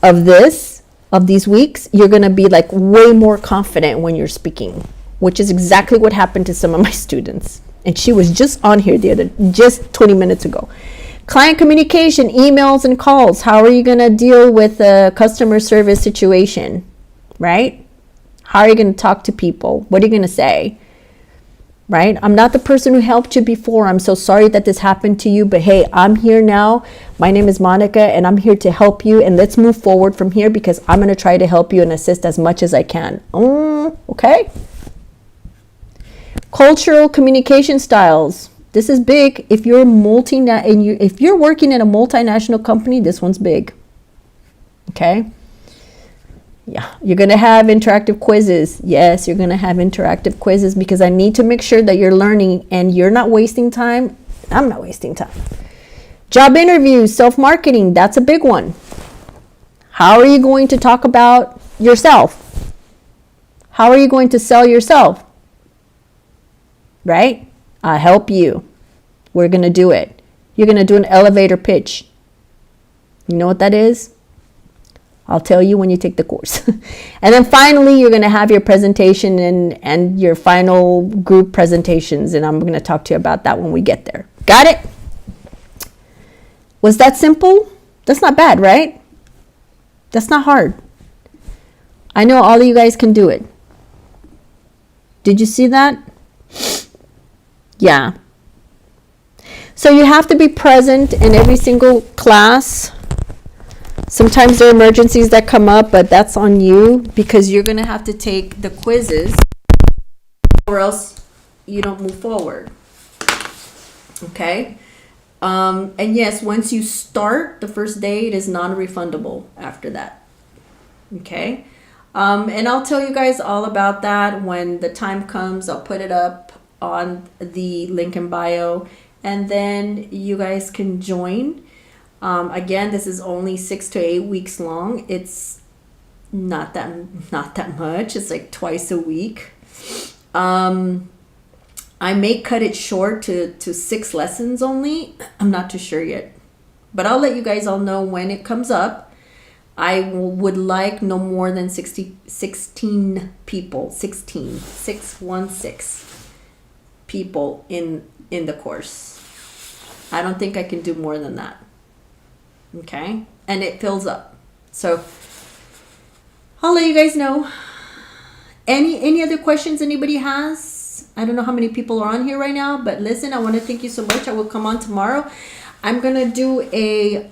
of these weeks, you're going to be like way more confident when you're speaking, which is exactly what happened to some of my students. And she was just on here just 20 minutes ago. Client communication, emails and calls. How are you going to deal with a customer service situation, right? How are you going to talk to people? What are you going to say, right? I'm not the person who helped you before. I'm so sorry that this happened to you, but hey, I'm here now. My name is Monica and I'm here to help you. And let's move forward from here because I'm going to try to help you and assist as much as I can. Okay. Cultural communication styles. This is big. If you're if you're working in a multinational company, this one's big. Okay. Yeah, you're going to have interactive quizzes. Yes, you're going to have interactive quizzes because I need to make sure that you're learning and you're not wasting time. I'm not wasting time. Job interviews, self-marketing. That's a big one. How are you going to talk about yourself? How are you going to sell yourself? Right? I help you. We're going to do it. you're going to do an elevator pitch. You know what that is? I'll tell you when you take the course. And then finally, you're going to have your presentation and your final group presentations. And I'm going to talk to you about that when we get there. Got it? Was that simple? That's not bad, right? That's not hard. I know all of you guys can do it. Did you see that? Yeah. So you have to be present in every single class. Sometimes there are emergencies that come up, but that's on you because you're going to have to take the quizzes or else you don't move forward. Okay? And yes, once you start, the first day, it is non-refundable after that. Okay? And I'll tell you guys all about that when the time comes. I'll put it up on the link in bio, and then you guys can join. Again, this is only 6 to 8 weeks long. It's not that much. It's like twice a week. I may cut it short to 6 lessons only. I'm not too sure yet, but I'll let you guys all know when it comes up. I would like no more than 16 people, 616 people in the course. I don't think I can do more than that. Okay, and it fills up. So I'll let you guys know. Any other questions anybody has? I don't know how many people are on here right now, but listen, I want to thank you so much. I will come on tomorrow. I'm gonna do a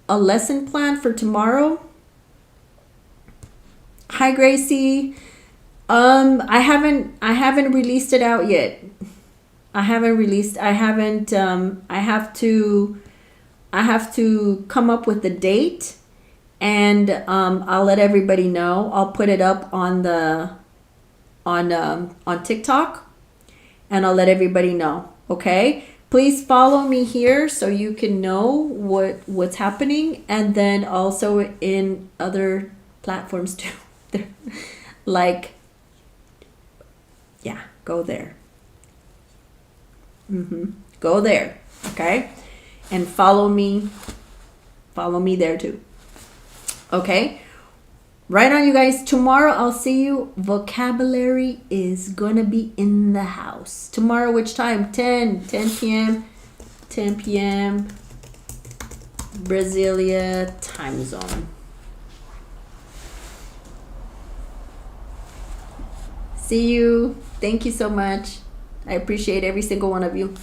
lesson plan for tomorrow. Hi Gracie. I haven't released it out yet. I have to come up with the date, and I'll let everybody know. I'll put it up on TikTok, and I'll let everybody know. Okay? Please follow me here so you can know what's happening, and then also in other platforms too. Like, yeah, go there. Go there, okay? And follow me there too. Okay? Right on, you guys. Tomorrow I'll see you. Vocabulary is gonna be in the house. Tomorrow, which time? 10 p.m. Brasilia time zone. See you. Thank you so much. I appreciate every single one of you.